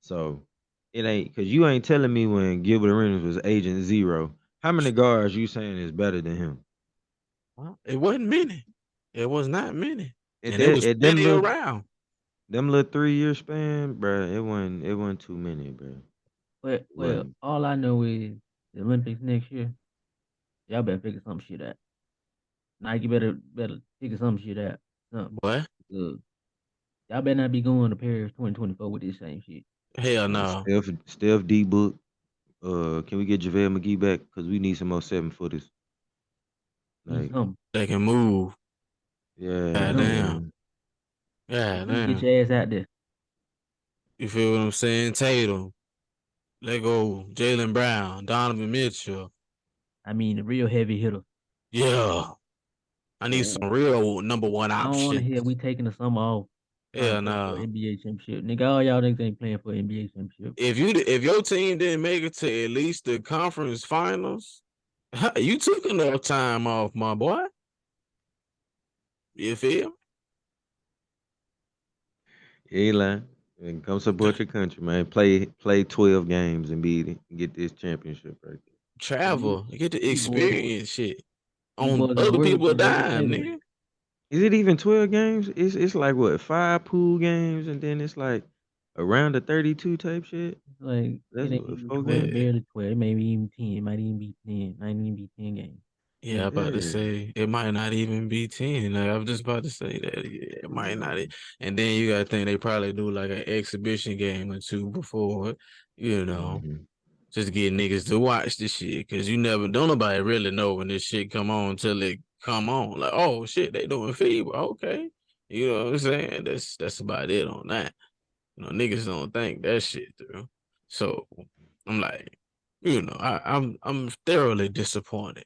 So it ain't because you ain't telling me when Gilbert Arenas was Agent Zero, how many guards you saying is better than him? Well, it wasn't many. It was not many. At And it that was at plenty around. them little 3 year span, bruh, it wasn't too many, bruh. It Well, wasn't. all I know is the Olympics next year. Y'all better figure some shit out. Nike better figure some shit out. Something. What? Good. Y'all better not be going to Paris 2024 with this same shit. Hell no. Steph D book. Can we get JaVale McGee back? Cause we need some more 7 footers. Need Like, something. They can move. yeah, Need God something. damn. man. God You get damn. your ass out there. You feel what I'm saying? Tatum. Let go. Jalen Brown. Donovan Mitchell. I mean, the real heavy hitter. Yeah. I need Oh, some real number one I don't want to options. hear we taking the summer off trying Hell to play for no. NBA championship. Nigga, all y'all niggas ain't playing for NBA championship. If your team didn't make it to at least the conference finals, you took enough time off, my boy. You feel? You ain't lying. And come support your country, man. Play 12 games and beat it. Get this championship right there. And these, Travel, get to these boys, experience shit these on boys in the other World people's Championship dime, every nigga. Is it even 12 games? It's like what, 5 pool games and then it's like around the 32 type shit. It's like That's it ain't what even 12, 4 games. Yeah, barely 12. It maybe even 10. It might even be 10. Might even be 10 games. yeah, I'm about to Yeah. say it might not even be 10. Like, I was just about to say that. Yeah, it might not. And then you gotta think they probably do like an exhibition game or two before, you know, Mhm. just to get niggas to watch this shit. Cause you never don't nobody really know when this shit come on till it come on. Like, oh shit, they doing FIBA. Okay. You know what I'm saying? That's about it on that. You know, niggas don't think that shit through. So I'm like, I'm thoroughly disappointed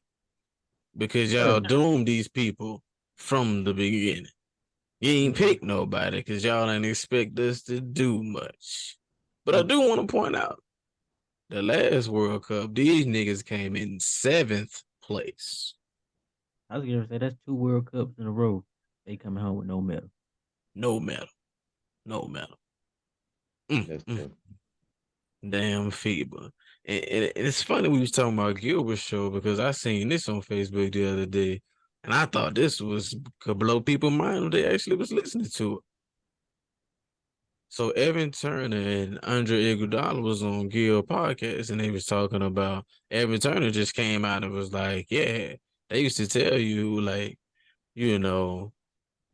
because y'all Bro. doomed these people from the beginning. You ain't pick nobody because y'all didn't expect us to do much. But I do want to point out the last World Cup, these niggas came in seventh place. I was gonna say that's 2 World Cups in a row. They coming home with no medal. No medal. No medal. Mm, That's mm. tough. Damn FIBA. And it's funny we was talking about Gilbert show because I seen this on Facebook the other day, and I thought this was could blow people's mind if they actually was listening to it. So Evan Turner and Andre Iguodala was on Gil podcast, and they was talking about Evan Turner just came out and was like, "Yeah, they used to tell you like, you know,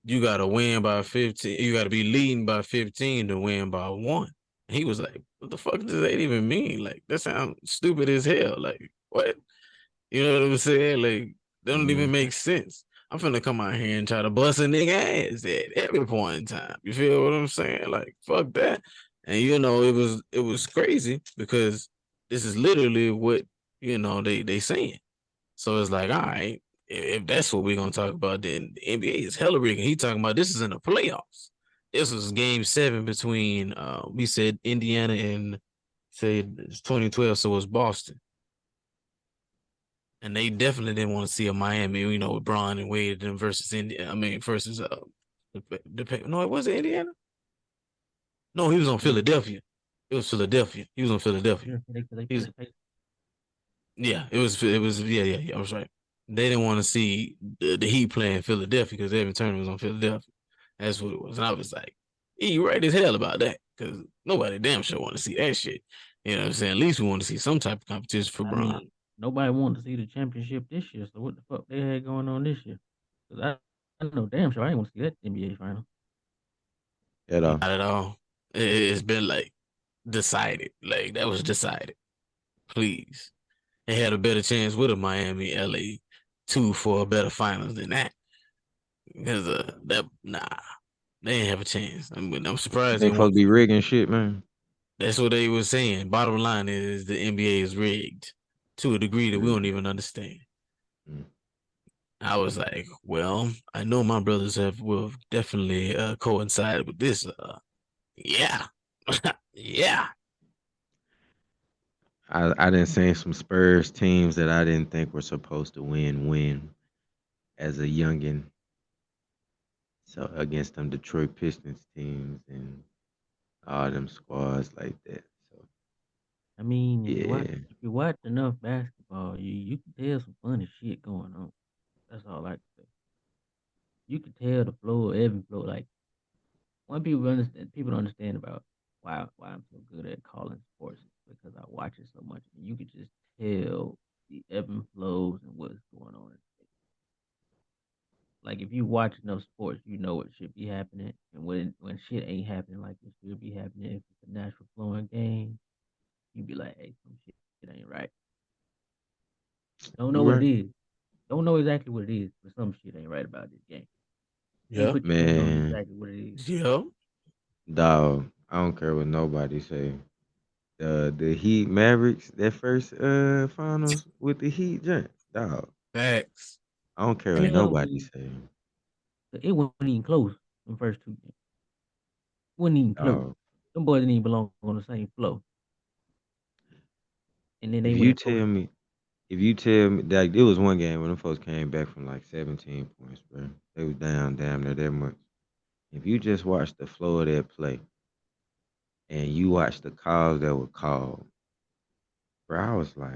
you got to win by 15. You got to be leading by 15 to win by one." And he was like, "What the fuck does that even mean? Like, that sounds stupid as hell. Like, what? You know what I'm saying? Like, that don't even Mhm. make sense. I'm finna come out here and try to bust a nigga ass at every point in time. You feel what I'm saying? Like, fuck that." And it was crazy because this is literally what they saying. So it's like, all right, if that's what we're gonna talk about, then the NBA is hella rigged. He talking about this is in the playoffs. This was game 7 between we said Indiana and say it's 2012, so it's Boston. And they definitely didn't want to see a Miami, with Braun and Wade and versus India. I mean, versus no, it wasn't Indiana. No, he was on Yeah, Philadelphia. It was Philadelphia. He was on Philadelphia. yeah, they He play was the pace. Yeah, it was yeah, I was right. They didn't want to see the Heat playing Philadelphia because Evan Turner was on Philadelphia. That's what it was. And I was like, you right as hell about that because nobody damn sure want to see that shit. You know what I'm saying? At least we want to see some type of competition for I Bron. mean, nobody wanted to see the championship this year. So what the fuck they had going on this year? Cause I know damn sure I ain't want to see that NBA final. At Not all. at all. It's been like decided. Like that was decided. Please. They had a better chance with a Miami LA 2 for a better finals than that. Because that nah, they didn't have a chance. I'm You surprised they think folks won't. be rigging shit, man? That's what they were saying. Bottom line is the NBA is rigged to a degree that we don't Mhm. even understand. Mm. I was like, well, I know my brothers will definitely coincide with this. Yeah, yeah. I didn't see some Spurs teams that I didn't think were supposed to win as a youngin. So against them Detroit Pistons teams and all them squads like that. So I mean, yeah, if you watch enough basketball, you can tell some funny shit going on. That's all I can say. You can tell the flow of every flow. Like one people don't understand about why I'm so good at calling sports is because I watch it so much. And you could just tell the ebb and flows and what's going on. Like if you watch enough sports, you know what should be happening, and when shit ain't happening like it should be happening, if it's a natural flowing game, you be like, hey, some shit ain't right. Don't know you what it right, is. Don't know exactly what it is, but some shit ain't right about this game. Can't Yeah, put your finger on man. exactly what it is. yeah. Dog, I don't care what nobody say. The Heat Mavericks that first finals with the Heat jump. Dog, Facts. I don't care what Hell nobody no, say. it wasn't even close. The first 2 games wasn't even close. Dog, Them boys didn't even belong on the same floor, and then if they went you and posted. tell me if you tell me that it was one game when them folks came back from like 17 points, bro. They was down damn near that much. If you just watch the flow of that play and you watch the calls that were called, bro, I was like,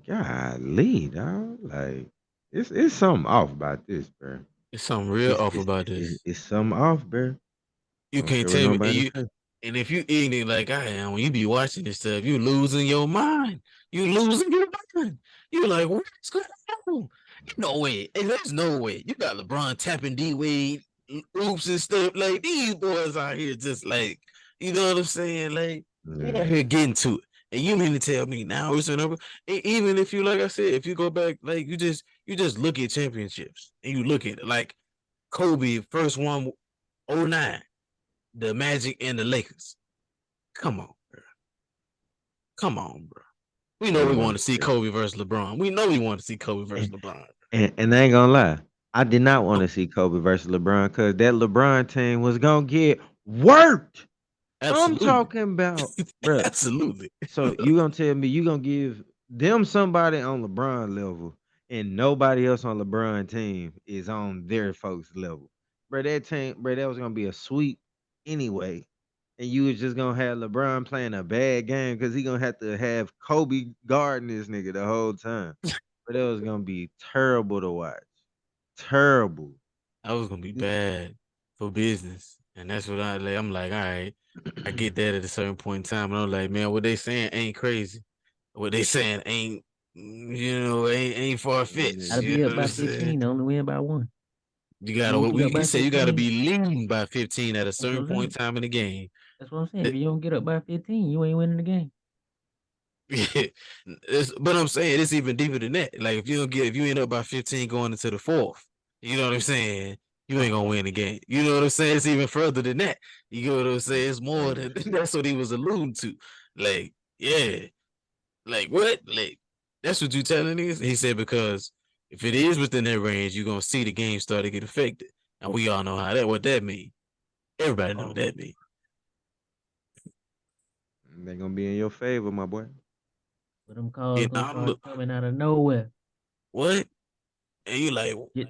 golly, dog. Like, it's something off about this, bro. It's something real It's off it's about it's, it's, this. it's something off, bro. I You don't can't care what tell me nobody you say. And if you eating like I am, when you be watching this stuff, you losing your mind. You losing your mind. You're like, what's going on? No way. Hey, there's no way. You got LeBron tapping D Wade oops and stuff. Like these boys out here just like, you know what I'm saying? Like they out Yeah. here getting to it. And you mean to tell me now it's another even if you like I said, if you go back, like you just look at championships and you look at it like Kobe first one 09, the Magic and the Lakers. Come on, bro. Come on, bro. We I know we ain't want want to see to. Kobe versus LeBron. We know we want to see Kobe versus And, LeBron. and I ain't gonna lie, I did not want Oh, to see Kobe versus LeBron because that LeBron team was gonna get worked. I'm absolutely. talking about, bruh. Absolutely. So you gonna tell me you gonna give them somebody on LeBron level and nobody else on LeBron team is on their folks level, bro? That team, bro, that was gonna be a sweep anyway, and you was just gonna have LeBron playing a bad game because he gonna have to have Kobe guarding this nigga the whole time. But that was gonna be terrible to watch, terrible. I was gonna be bad for business. And that's what I'm like, all right, I get that at a certain point in time. And I'm like, man, what they saying ain't crazy. What they saying ain't ain't far fetched. Gotta Yeah. You be know up what I'm by saying? 15, they only win by one. You You gotta don't get up he by said you gotta 15, be leading by 15 at a that's what certain I'm point saying. in time in the game. That's what I'm saying. If you don't get up by 15, you ain't winning the game. But I'm saying it's even deeper than that. Like if you end up by 15 going into the fourth, you know what I'm saying? You ain't gonna win the game. You know what I'm saying? It's even further than that. You know what I'm saying? It's more than Crazy. that's what he was alluding to. Like, yeah, like what? Like that's what you telling us? He said because if it is within that range, you're gonna see the game start to get affected. And we all know what that means. Everybody know what Oh, that means. they gonna be in your favor, my boy. But them calls And gonna I'm start coming out of nowhere. what? And you like Shit,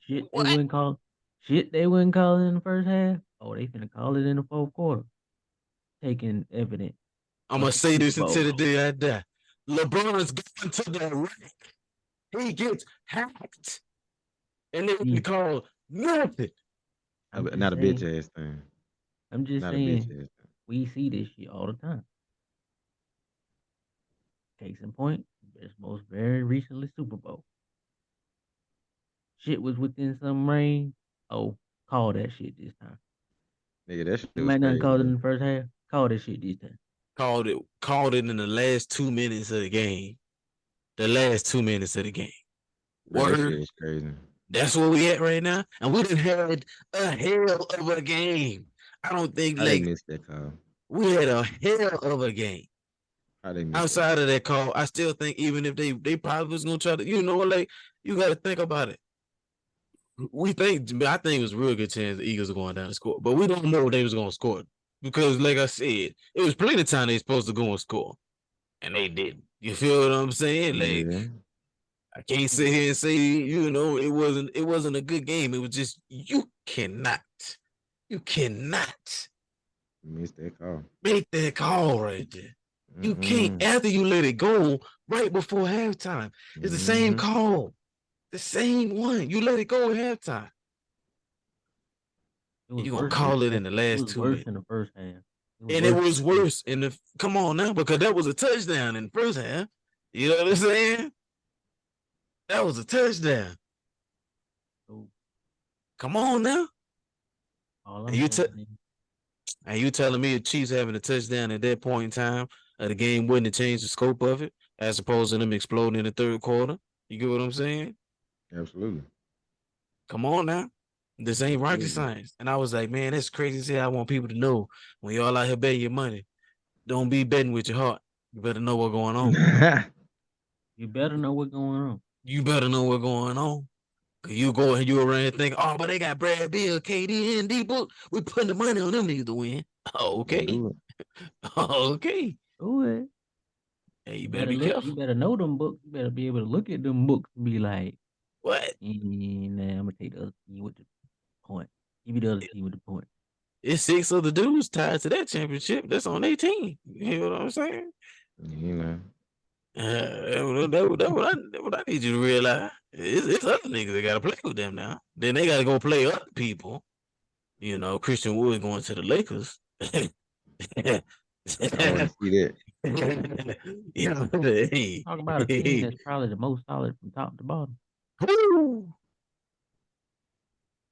shit they what? wouldn't call, shit they wouldn't call it in the first half. Oh, they finna call it in the fourth quarter. Taking evidence I'm of gonna the say Super this until Bowl. the day I die. LeBron's going to the rack. He gets hacked, and they See, would call nothing. I'm just Not a bitch saying. ass thing. I'm just Not a bitch saying. ass thing. We see this shit all the time. Case in point, this most very recently Super Bowl. Shit was within some range. Oh, call that shit this time. Nigga, that shit You was might not crazy, call it bro. in the first half. Call that shit this time. Called it in the last 2 minutes of the game. The last 2 minutes of the game. Bro, that Word. shit was crazy. That's where we at right now, and we done had a hell of a game. I don't think How they like missed that call? we had a hell of a game. How they missed that Outside of call? that call, I still think even if they probably was gonna try to, like you got to think about it. I think it was a real good chance the Eagles are going down to score, but we don't know if they was gonna score because, like I said, it was plenty of time they supposed to go and score, and they didn't. You feel what I'm saying? Like Yeah, I can't sit here and say it wasn't a good game. It was just you cannot missed that call. make that call right there. You can't Mm-mm. after you let it go right before halftime. It's the same Mm-hmm. call. The same one. You let it go at halftime. It was You're gonna worse in the call it in second. the It last was two worse minutes. in the first half. It was And it worse in was the first. worse in the come on now, because that was a touchdown in the first half. You know what I'm saying? That was a touchdown. So Come on now. all And I'm you saying t- is, and you telling me the Chiefs having a touchdown at that point in time of the game wouldn't have changed the scope of it, as opposed to them exploding in the third quarter. You get what I'm saying? Absolutely. Come on now. This ain't rocket Absolutely. science. And I was like, man, that's crazy to say. I want people to know when y'all out here betting your money, don't be betting with your heart. You better know what's going on. you better know what's going on. You better know what's going on. Cause you go and you around and think, oh, but they got Brad Bill, KD, and D Book. We putting the money on them niggas to win. Don't Okay. do it. Okay. Do it. Hey, you You better better be look. You careful. better know them books. You better be able to look at them books and be like, What? nah, I'm gonna take the other team with the point. Give me the other team with the point. It's six other dudes tied to that championship. That's on their team. You know what I'm saying? You know. That what I need you to realize. It's other niggas that gotta play with them now. Then they gotta go play other people. Christian Wood going to the Lakers. I want to see that. Yeah, hey. Talk about a team that's probably the most solid from top to bottom. Woo!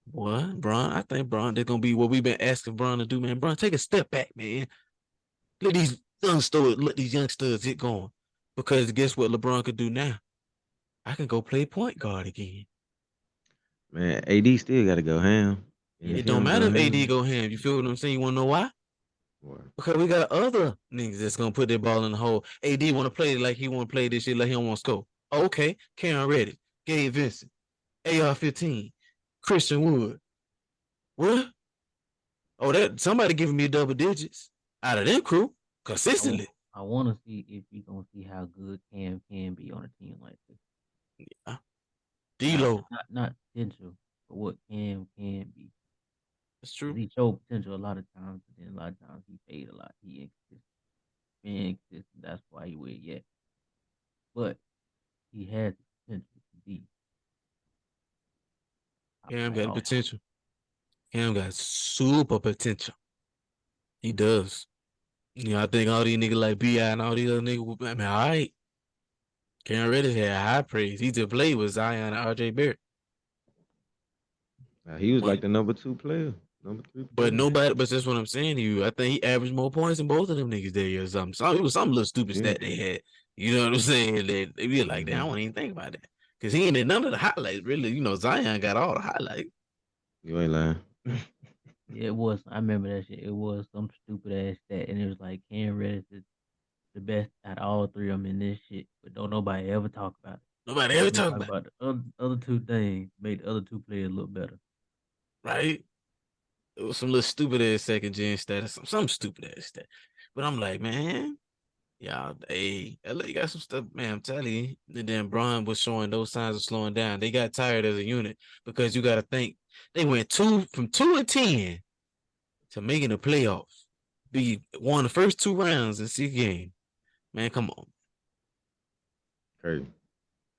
Boy, Bron, I think Bron, they're gonna be what we've been asking Bron to do, man. Bron, take a step back, man. Let these youngsters get going. Because guess what LeBron could do now? I can go play point guard again. Man, AD still got to go ham. And Yeah, if It he don't don't matter go if AD ham, go ham. You feel what I'm saying? You wanna know why? boy, Because we got other niggas that's gonna put their ball in the hole. AD wanna play like he wanna play this shit like he don't wanna score. Oh, okay, Karen Reddick, Gabe Vincent, AR-15, Christian Wood. What? Oh, that somebody giving me double digits out of their crew I want consistently. I want to see if we gonna see how good Cam can be on a team like this. Not D-Lo. not potential, but what Cam can be. That's 'Cause true. he showed potential a lot of times, but then a lot of times he fade a lot. He inconsistent, being inconsistent. That's why he went yet. But he has the potential to be top Cam flight got the off. potential. Cam got super potential. He does. You know, I think all these niggas like B.I. and all these other niggas, I mean, all right. Cam Reddish had high praise. He just played with Zion and RJ Barrett. he was But like the number 2 player, number 3 player. nobody, but that's what I'm saying to you. I think he averaged more points than both of them niggas that year or something. So it was some little stupid Yeah. stat they had. You know what I'm saying? That they be like, damn, I Mm-hmm. won't even think about that. Cause he ain't in none of the highlights, really. You know, Zion got all the highlights. You ain't lying. Yeah, it was. I remember that shit. It was some stupid ass stat, and it was like Cam Reddish is the best out of all three of them in this shit, but don't nobody ever talk about it. Nobody They ever only talking talk about it, about the other two things made the other two players look better. right? It was some little stupid ass second gen stat or some stupid ass stat. But I'm like, man, y'all, hey, LA got some stuff, man. I'm telling you. And then Bron was showing those signs of slowing down. They got tired as a unit because you got to think they went from 2-10 to making the playoffs. Be won the first 2 rounds in 6 games. Man, come on. Crazy.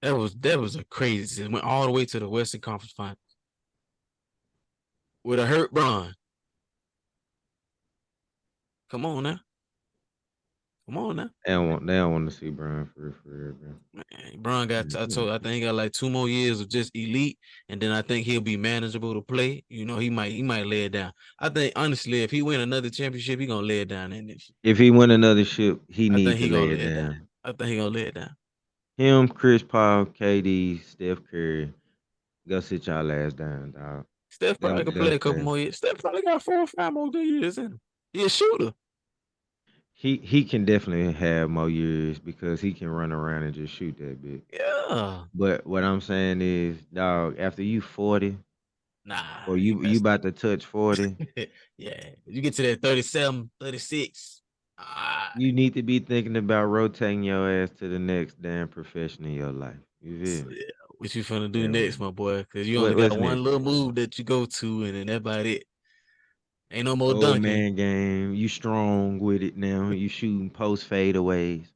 That was a crazy. It went all the way to the Western Conference Finals with a hurt Bron. Come on now. Come on now. They don't want to see Brian for real, bro. Man, Bron got I think he got like 2 more years of just elite, and then I think he'll be manageable to play. You know, he might lay it down. I think honestly, if he win another championship, he gonna lay it down in this. If he win another ship, he I need think to he lay gonna it lay it down. down. I think he gonna lay it down. Him, Chris Paul, KD, Steph Curry, go sit y'all ass down, dog. Steph probably Them could play them a couple players. more years. Steph probably got 4 or 5 more good years in him. He a shooter. He can definitely have more years because he can run around and just shoot that bit. Yeah. But what I'm saying is, dog, after you 40 Nah, or he you messed about to touch 40, up. Yeah. You get to that 37, 36. Ah, you need to be thinking about rotating your ass to the next damn profession in your life. You so, feel me? yeah. What you finna do Yeah, next, man. my boy? Because you only What's got one next? little move that you go to, and then that about it. Ain't no more Old dunking. man game. You strong with it now. You shooting post fadeaways.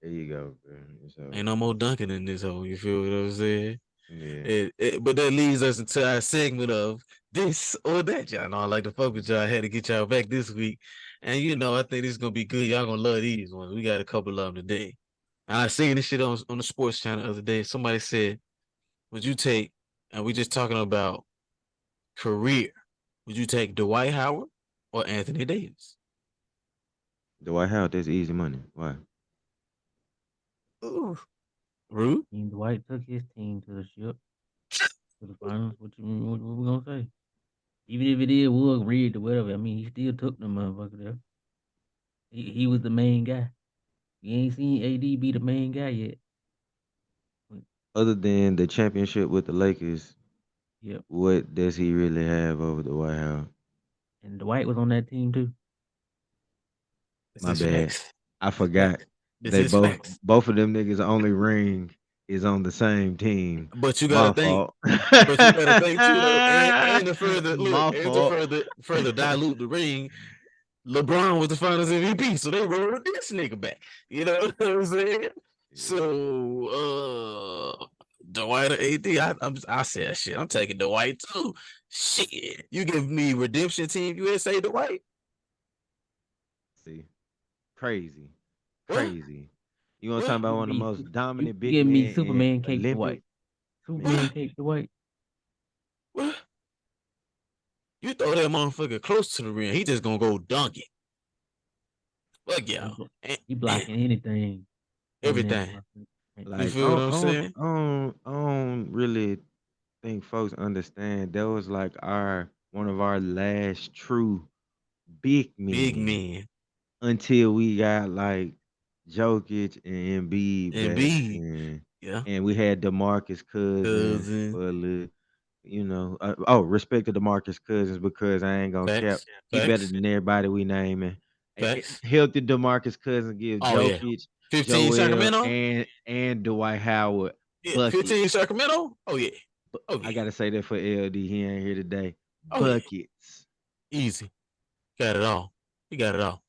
There you go, bro. Ain't So no more dunking in this hole. You feel what I'm saying? yeah, But that leads us into our segment of this or that. Y'all know I like to fuck with y'all. I had to get y'all back this week. And I think this is gonna be good. Y'all gonna love these ones. We got a couple of them today. And I seen this shit on the sports channel the other day. Somebody said, would you take, and we just talking about career, would you take Dwight Howard or Anthony Davis? Dwight Howard, that's easy money. Why? Ooh. Rude? Team Dwight took his team to the ship to the finals. What we gonna say? Even if it is Wood rigged or whatever, I mean, he still took the motherfucker there. He was the main guy. You ain't seen AD be the main guy yet. Other than the championship with the Lakers, Yep. what does he really have over Dwight Howard? And Dwight was on that team too. This My is bad. facts. I This is forgot. facts. This They is facts. both of them niggas only ring is on the same team. But you gotta My think, fault. but you gotta think too though, and to further look, My and to fault. further dilute the ring, LeBron was the finals MVP, so they rolled this nigga back. You know what I'm saying? Yeah. So Dwight or AD, I said shit. I'm taking Dwight too. Shit. You give me redemption team USA Dwight. See, crazy, What? crazy. You want to talk What? about Give one of the me, most you dominant big give me men in Superman cape the Olympic? white. Superman Man, What? cape the white. What? You throw that motherfucker close to the rim, he just gonna go dunk it. Fuck He, y'all. blo- he And blocking anything on that everything. motherfucker. You like feel what I'm saying? I don't really think folks understand that was like our one of our last true big Big men men until we got like Jokic and Embiid and back, B. Yeah. and we had DeMarcus Cousins Cousin. for a little, oh, respect to DeMarcus Cousins because I ain't gonna cap, Facts. he better Facts. than everybody we naming. Facts. Healthy DeMarcus Cousins give Oh yeah. Jokic, 15 Joel, Sacramento? and Dwight Howard Yeah. 15 buckets. Sacramento? Oh yeah. Oh I yeah. gotta say that for LD. He ain't here today. Oh yeah. Buckets. Easy. Got it all. He got it all.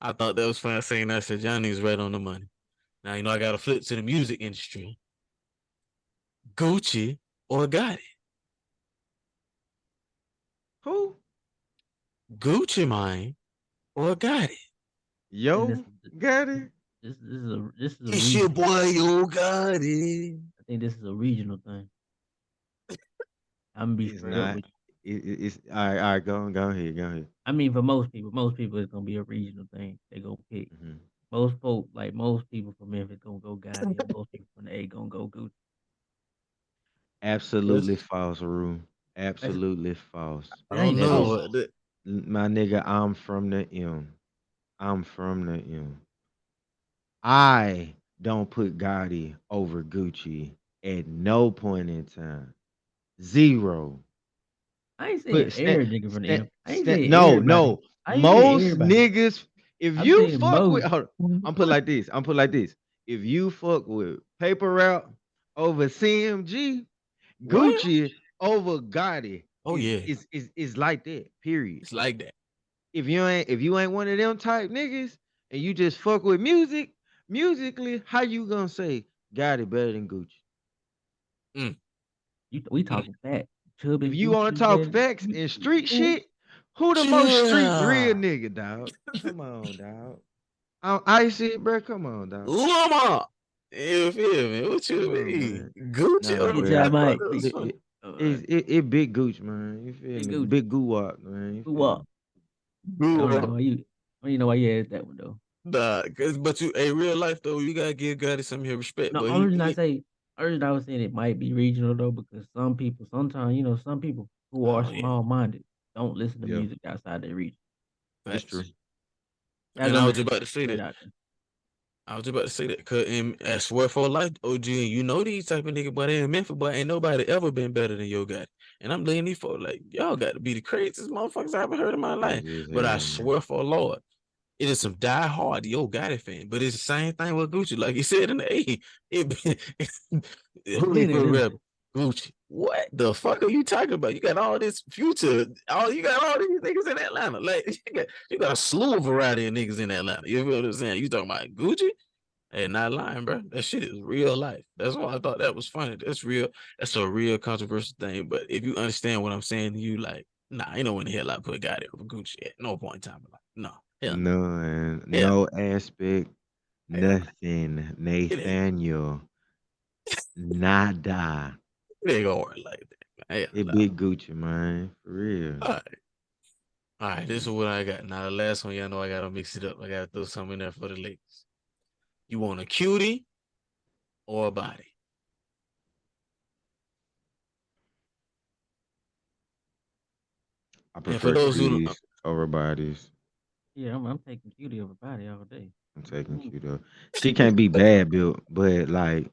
I thought that was fun saying that. I said Johnny's right on the money. Now you know I got to flip to the music industry. Gucci or Gotti? Who? Gucci mine or Gotti? And this Yo, got it. this is a It's your regional. boy Yo Gotti. I think this is a regional thing. I'm gonna be It's straight up not. with you. It's all right. Go ahead. Go ahead. I mean, for most people, it's gonna be a regional thing. They gonna pick. Mhm. Most folk, like most people from Memphis, gonna go Gotti, and most people from the A gonna go Gucci. Absolutely Yes. false, Rue. That's, Absolutely false. I it don't ain't That know is false. what the, my nigga. I'm from the M. I'm from the M. I don't put Gotti over Gucci at no point in time. Zero. I ain't saying Put every nigga from the M. I ain't saying no, everybody. no. I ain't saying Most everybody. niggas, if I'm you saying fuck with, most. hold on, I'm put like this. If you fuck with paper route over CMG, what? Gucci over Gotti Oh yeah, is like that. Period. it's like that. If you ain't one of them type niggas and you just fuck with music, musically, how you gonna say Gotti better than Gucci? Mm, We mm. talking fat. Chubby If you wanna Gucci, talk man. facts and street Ooh, shit, who the most street real Yeah, nigga, dog? Come on, dog. I see it, bro. Come on, dog. Luma. You feel me? What Come you on, mean? man. Gucci Nah, over? Bitch, bro. I I thought might. that was It, fun. it, Uh, it big gooch, man. You feel big me? Gucci. Big goo wop, man. You Who feel up? me? I Grew don't know up. why you. I don't even know why you asked that one though. Nah, but you, a real life though, you gotta give Gotti some of your respect. No, But only reason I say, only reason I was saying it might be regional though, because some people, sometimes some people who are oh yeah, small minded don't listen to Yeah, music outside their region. it's facts. true. That's And I'm I gonna was just just about put to it say straight that. out there. I was just about to say that. Cause I swear for life, OG, you know these type of nigga, but they in Memphis, but ain't nobody ever been better than Yo Gotti. And I'm letting these folks like y'all got to be the craziest motherfuckers I ever heard in my life. Crazy as But I hell, man. swear for Lord. It is some die-hard Yo Gotti fan, but it's the same thing with Gucci. Like he said in the A, It's who they plenty of put them. rap? Gucci. What the fuck are you talking about? You got all this future, you got all these niggas in Atlanta. Like you got a slew of variety of niggas in Atlanta. You feel what I'm saying? You talking about Gucci? Hey, not lying, bro. That shit is real life. That's why I thought that was funny. That's real. That's a real controversial thing. But if you understand what I'm saying to you, like, nah, ain't no one in hell I put Gotti over Gucci at no point in time. Like, no, hell no. None, Hell no aspect, no. Hell no. nothing. It ain't, Nathaniel, nada. it ain't gonna work like that. Man. Hell It no. big Gucci, man. For real. All right. All right. This is what I got. Now, the last one, y'all know I got to mix it up. I got to throw something in there for the ladies. You want a cutie or a body? I And for prefer those who, cuties over bodies. Yeah, I'm taking cutie over body all day. I'm taking Ooh, cute up. She can't be bad built, but like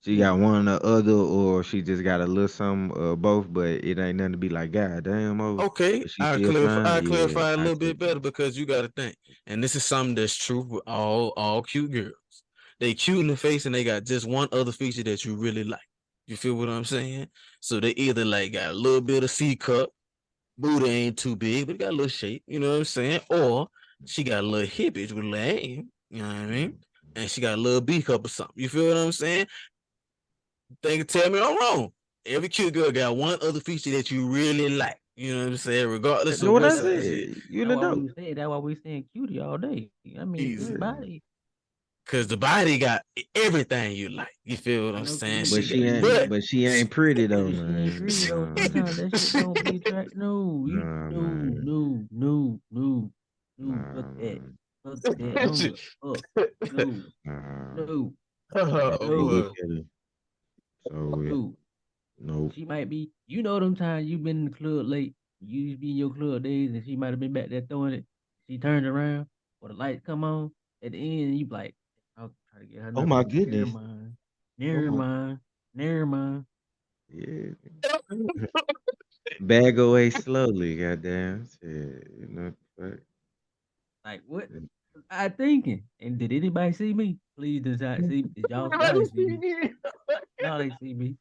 she yeah, got one or the other, or she just got a little something, both. But it ain't nothing to be like, God damn, oh, okay, but she still fine. I Yeah, clarify a I little bit take it. better because you got to think, and this is something that's true with all cute girls. They cute in the face and they got just one other feature that you really like. You feel what I'm saying? So they either like got a little bit of C cup, booty ain't too big, but it got a little shape. You know what I'm saying? Or she got a little hippage with a little aim. You know what I mean? And she got a little B cup or something. You feel what I'm saying? They can tell me I'm wrong. Every cute girl got one other feature that you really like. You know what I'm saying? Regardless Know of what what I That's size said? You that's the why we dope. was saying. That's why we saying cutie all day. I mean, easy. Yeah. everybody. Cause the body got everything you like. You feel what I I'm know, cause saying? But She got, she ain't. but But she ain't pretty though, she ain't pretty though. man. Sometimes that shit don't be attractive. No, you Nah, no man. no no no no. Fuck Nah, that. man. Fuck that. I don't give a fuck. No Nah. no Got oh me no look boy. at her. So no. nope. She might be. You know them times you been in the club late. You used to be in your club days, and she might have been back there throwing it. She turned around, or the lights come on. At the end, you be like, I'll try to get her Oh number. my Never goodness. mind. Oh Never my. mind. Never mind. Yeah. Bag away slowly. Goddamn. Shit. You know. Fuck. Like what? I thinking. And did anybody see me? Please did not see. Did y'all ain't see me? Y'all ain't see me.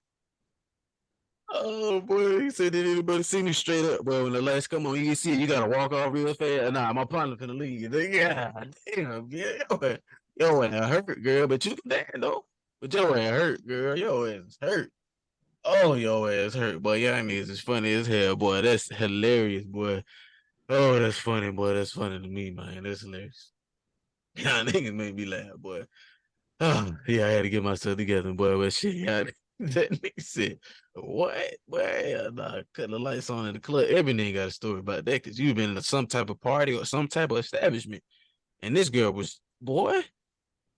Oh boy, he said, did anybody see me straight up, bro? When the lights come on, you can see it, you gotta walk off real fast. Nah, my partner finna leave. Yeah, damn, yeah, yo ass hurt, girl, but you can dance though. But your ass hurt, girl. Your ass hurt. Oh, your ass hurt, boy. Y'all niggas is funny as hell, boy. That's hilarious, boy. Oh, that's funny, boy. That's funny to me, man. That's hilarious. Y'all niggas made me laugh, boy. Oh, yeah, I had to get myself together, boy. But shit, yeah, that nigga said, what? Boy, nah, cut the lights on in the club. Every nigga got a story about that because you've been to some type of party or some type of establishment. And this girl was, boy,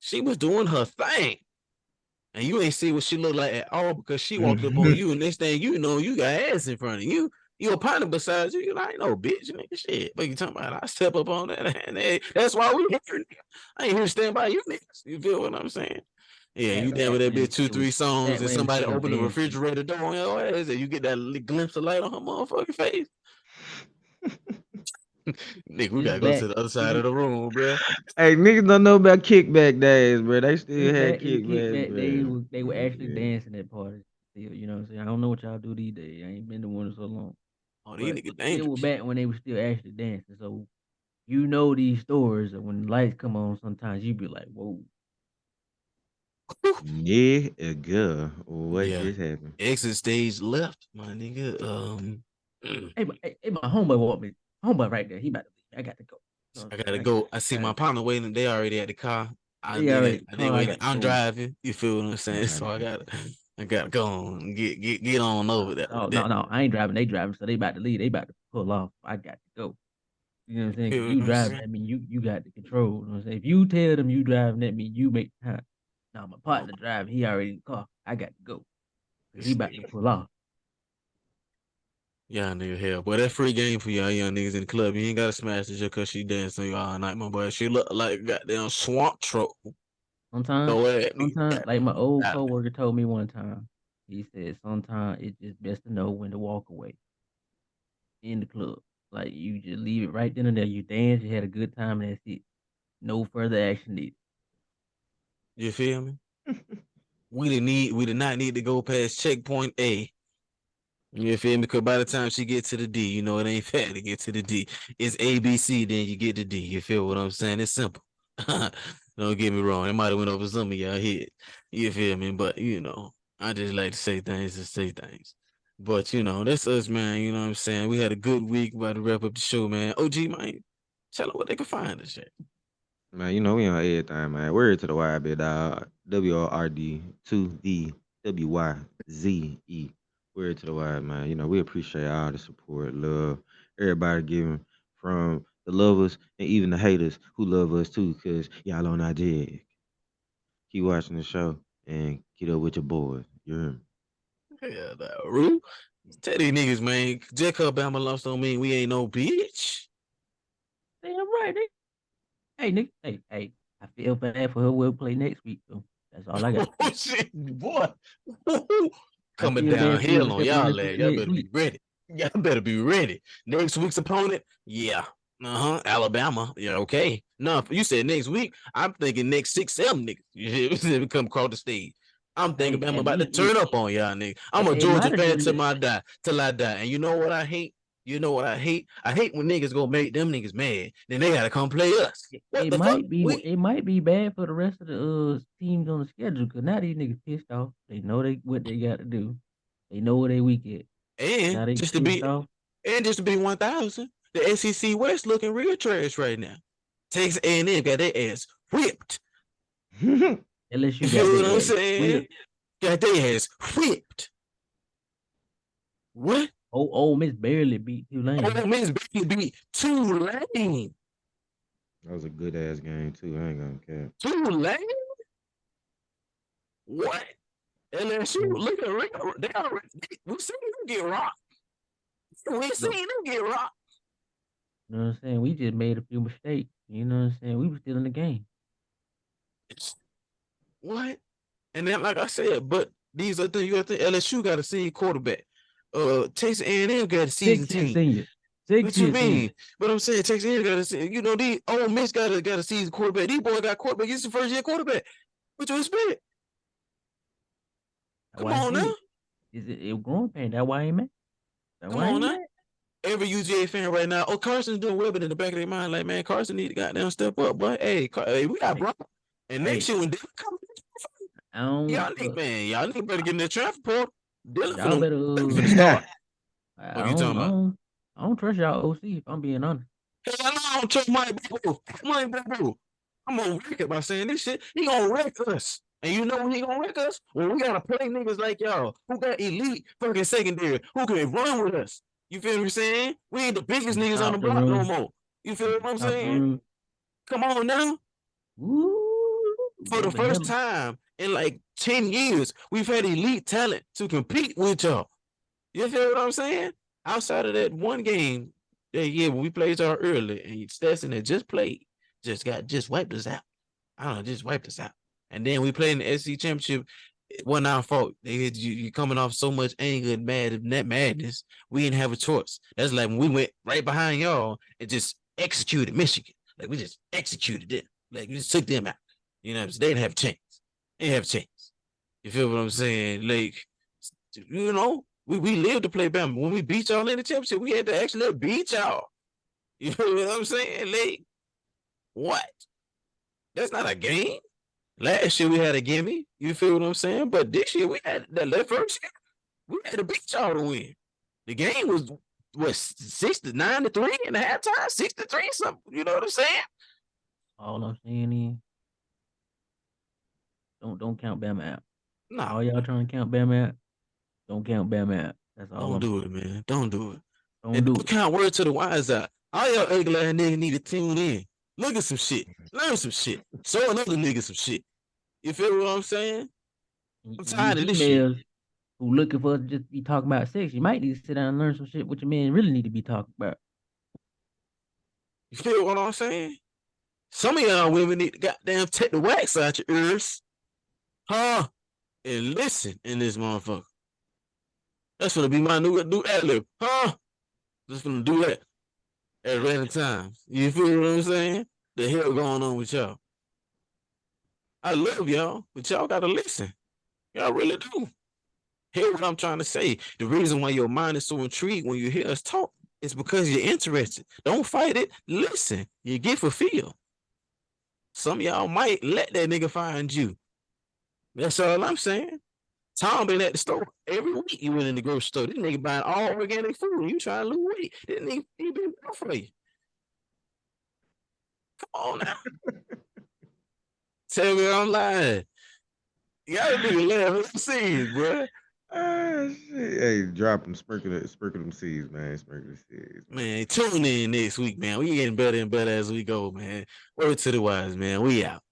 she was doing her thing. And you ain't see what she looked like at all because she walked up on you, and next thing you know, you got ass in front of you. You a partner beside you. You like, no, bitch, nigga, shit. But you talking about, I step up on that, and that's why we here. I ain't here to stand by you niggas. You feel what I'm saying? Yeah, you down with Back that when bitch two, it was three songs, back and when it was somebody still open the dancing. refrigerator door on your ass, and you get that glimpse of light on her motherfucking face. Nigga, we This gotta go back to the other side see of the room, bro. Hey, niggas don't know about kickback days, bro. They this still had back in the kickbacks, kickback bro. they were actually Yeah. dancing at parties. Still, you know what I'm saying? I don't know what y'all do these days. I ain't been to one in so long. Oh, these But niggas it was dangerous. back when they were still actually dancing. So you know these stories that when the lights come on, sometimes you be like, "Whoa!" Yeah, girl. What Yeah. just happened? Exit stage left, my nigga. Hey, my homeboy walked me. Homeboy right there. He about to leave. I got to go. You know what I I'm saying? gotta go. I see my partner waiting. They already at the car. They already at the They car. I waiting. got to I'm go. driving. You feel what I'm saying? So I gotta go on and get on over that No, with no, that. no. I ain't driving. They driving. So they about to leave. They about to pull off. I got to go. You know what I'm saying? Because You feel you what I'm driving, saying? that mean you got the control. You know what I'm saying? If you tell them you driving, that mean you make time. Now my Oh, partner driving, he already in the car. I got to go. Because he this about to nigga. pull off. Y'all nigga hell. Boy, that free game for y'all young niggas in the club. You ain't gotta smash it just cause she dancing you all night, my boy. She look like a goddamn swamp troll. Sometimes, Throw that nigga. sometimes, like my old Out coworker told me one time, he said sometimes it's just best to know when to walk away in the club. Like you just leave it right then and there. You dance, you had a good time, and that's it. No further action needed. You feel me? We did not need to go past checkpoint A. You feel me? Because by the time she get to the D, you know it ain't fair to get to the D. It's ABC, then you get to D. You feel what I'm saying? It's simple. Don't get me wrong. It might have went over some of y'all head. You feel me? But I just like to say things and say things. But that's us, man. You know what I'm saying? We had a good week. About to wrap up the show, man. OG, man, tell them what they can find us at. Man, we on everything, man. Word to the YB, dog. WORD to the WYZE. Word to the Y, man. We appreciate all the support, love, everybody giving from the lovers and even the haters who love us too, because y'all on our jig. Keep watching the show and get up with your boys. You hear me? Yeah, that Rue. Tell these niggas, man. Jacob Bama lost don't mean we ain't no bitch. Damn right. Hey, Nick. Hey. I feel bad for her. We'll play next week, though. That's all I got to Oh say. shit, boy. I Coming feel bad for downhill whoever on step on y'all that lad. foot Y'all next better week. be ready. Y'all better be ready. Next week's opponent, yeah. Alabama. Yeah, okay. No, you said next week. I'm thinking next 6, 7 niggas. You come across the stage. I'm thinking Hey, I'm at about to least turn up on y'all niggas. I'm a it Georgia might have fan been. till I die. And you know what I hate? You know what I hate? I hate when niggas go make them niggas mad. Then they gotta come play us. What It the fuck? might be. It might be bad for the rest of the teams on the schedule because now these niggas pissed off. They know what they got to do. They know where they weak at. And Now they just to pissed be off. And just to be 1,000, the SEC West looking real trash right now. Texas A&M got their ass whipped. You LSU got feel what I'm their ass saying? whipped. Got their ass whipped. What? Ole Miss barely beat Tulane. Ole Miss barely beat Tulane. That was a good ass game too. I ain't gonna care. Tulane? What? LSU, Mm. look at they already, we seen them get rocked. We seen Look, them get rocked. you know what I'm saying? We just made a few mistakes. You know what I'm saying? We were still in the game. What? And then, like I said, but these are things you got to think. LSU got a senior quarterback. Texas A&M got a season 6 year team. senior. 6 What you year senior. mean? But I'm saying Texas A&M got a, you know, these Ole Miss got a season quarterback. These boys got quarterback. He's the first year quarterback. What you expect? That's Come why I on now. said it growing pain. That's why I ain't mad. That's Come why I on ain't now. mad. Every UGA fan right now, oh, Carson's doing well, but in the back of their mind, like, man, Carson need to goddamn step up, but hey, hey, we got Hey, Brock. And next hey, year when Dylan come, I don't y'all need, look. man, y'all need better get in the transfer portal. Y'all better. Dylan finna start. What you talking about? I don't trust y'all OC if I'm being honest. Hell no, I don't trust my boo. My boo. I'm gonna wreck it by saying this shit. He gonna wreck us. And you know when he gonna wreck us? When we gotta play niggas like y'all who got elite fucking secondary, who can run with us. You feel what I'm saying? We ain't the biggest And niggas on the stop the block no run. more. You feel And what I'm stop the saying? run. Come on now. Ooh, For they the been first handling. time in like 10 years, we've had elite talent to compete with y'all. You feel what I'm saying? Outside of that one game that year when we played y'all early and Stetson had just played, just wiped us out. I don't know, just wiped us out. And then we played in the SC championship. It wasn't our fault. You coming off so much anger and that madness. We didn't have a choice. That's like when we went right behind y'all and just executed Michigan. Like we just executed them. Like we just took them out. You know what I'm saying? They didn't have a chance. They didn't have a chance. You feel what I'm saying? Like, you know, we lived to play Bama. When we beat y'all in the championship, we had to actually beat y'all. You know what I'm saying? Like, what? That's not a game. Last year we had a gimme. You feel what I'm saying? But this year we had that first year, we had to beat y'all to win. The game was what 6-9-3 in the halftime, 6-3, something. You know what I'm saying? All I'm saying is don't count Bama out. No, All y'all trying to count Bama out, don't count Bama out. That's all don't I'm do saying. it, man. Don't do it. Don't And do don't it. count word to the wise out. All y'all ugly ass niggas need to tune in. Look at some shit. Learn some shit. Show another nigga some shit. You feel what I'm saying? I'm And you tired of this shit. females who looking for us to just be talking about sex, you might need to sit down and learn some shit what your men really need to be talking about. You feel what I'm saying? Some of y'all women need to goddamn take the wax out your ears. Huh? And listen in this motherfucker. That's gonna be my new ad lib. Huh? Just gonna do that at random times. You feel what I'm saying? The hell going on with y'all? I love y'all, but y'all gotta listen. Y'all really do. Hear what I'm trying to say. The reason why your mind is so intrigued when you hear us talk is because you're interested. Don't fight it. Listen. You get fulfilled. Some of y'all might let that nigga find you. That's all I'm saying. Tom been at the store every week. You went in the grocery store. This nigga buying all organic food. You trying to lose weight. This nigga, he been good for you. Come on now. Tell me I'm lying. You gotta nigga laugh. Let's see, bro. Ah, shit. Hey, drop them, sprinkle them seeds, man. Sprinkle the seeds, man. Man, tune in next week, man. We getting better and better as we go, man. Word to the wise, man. We out.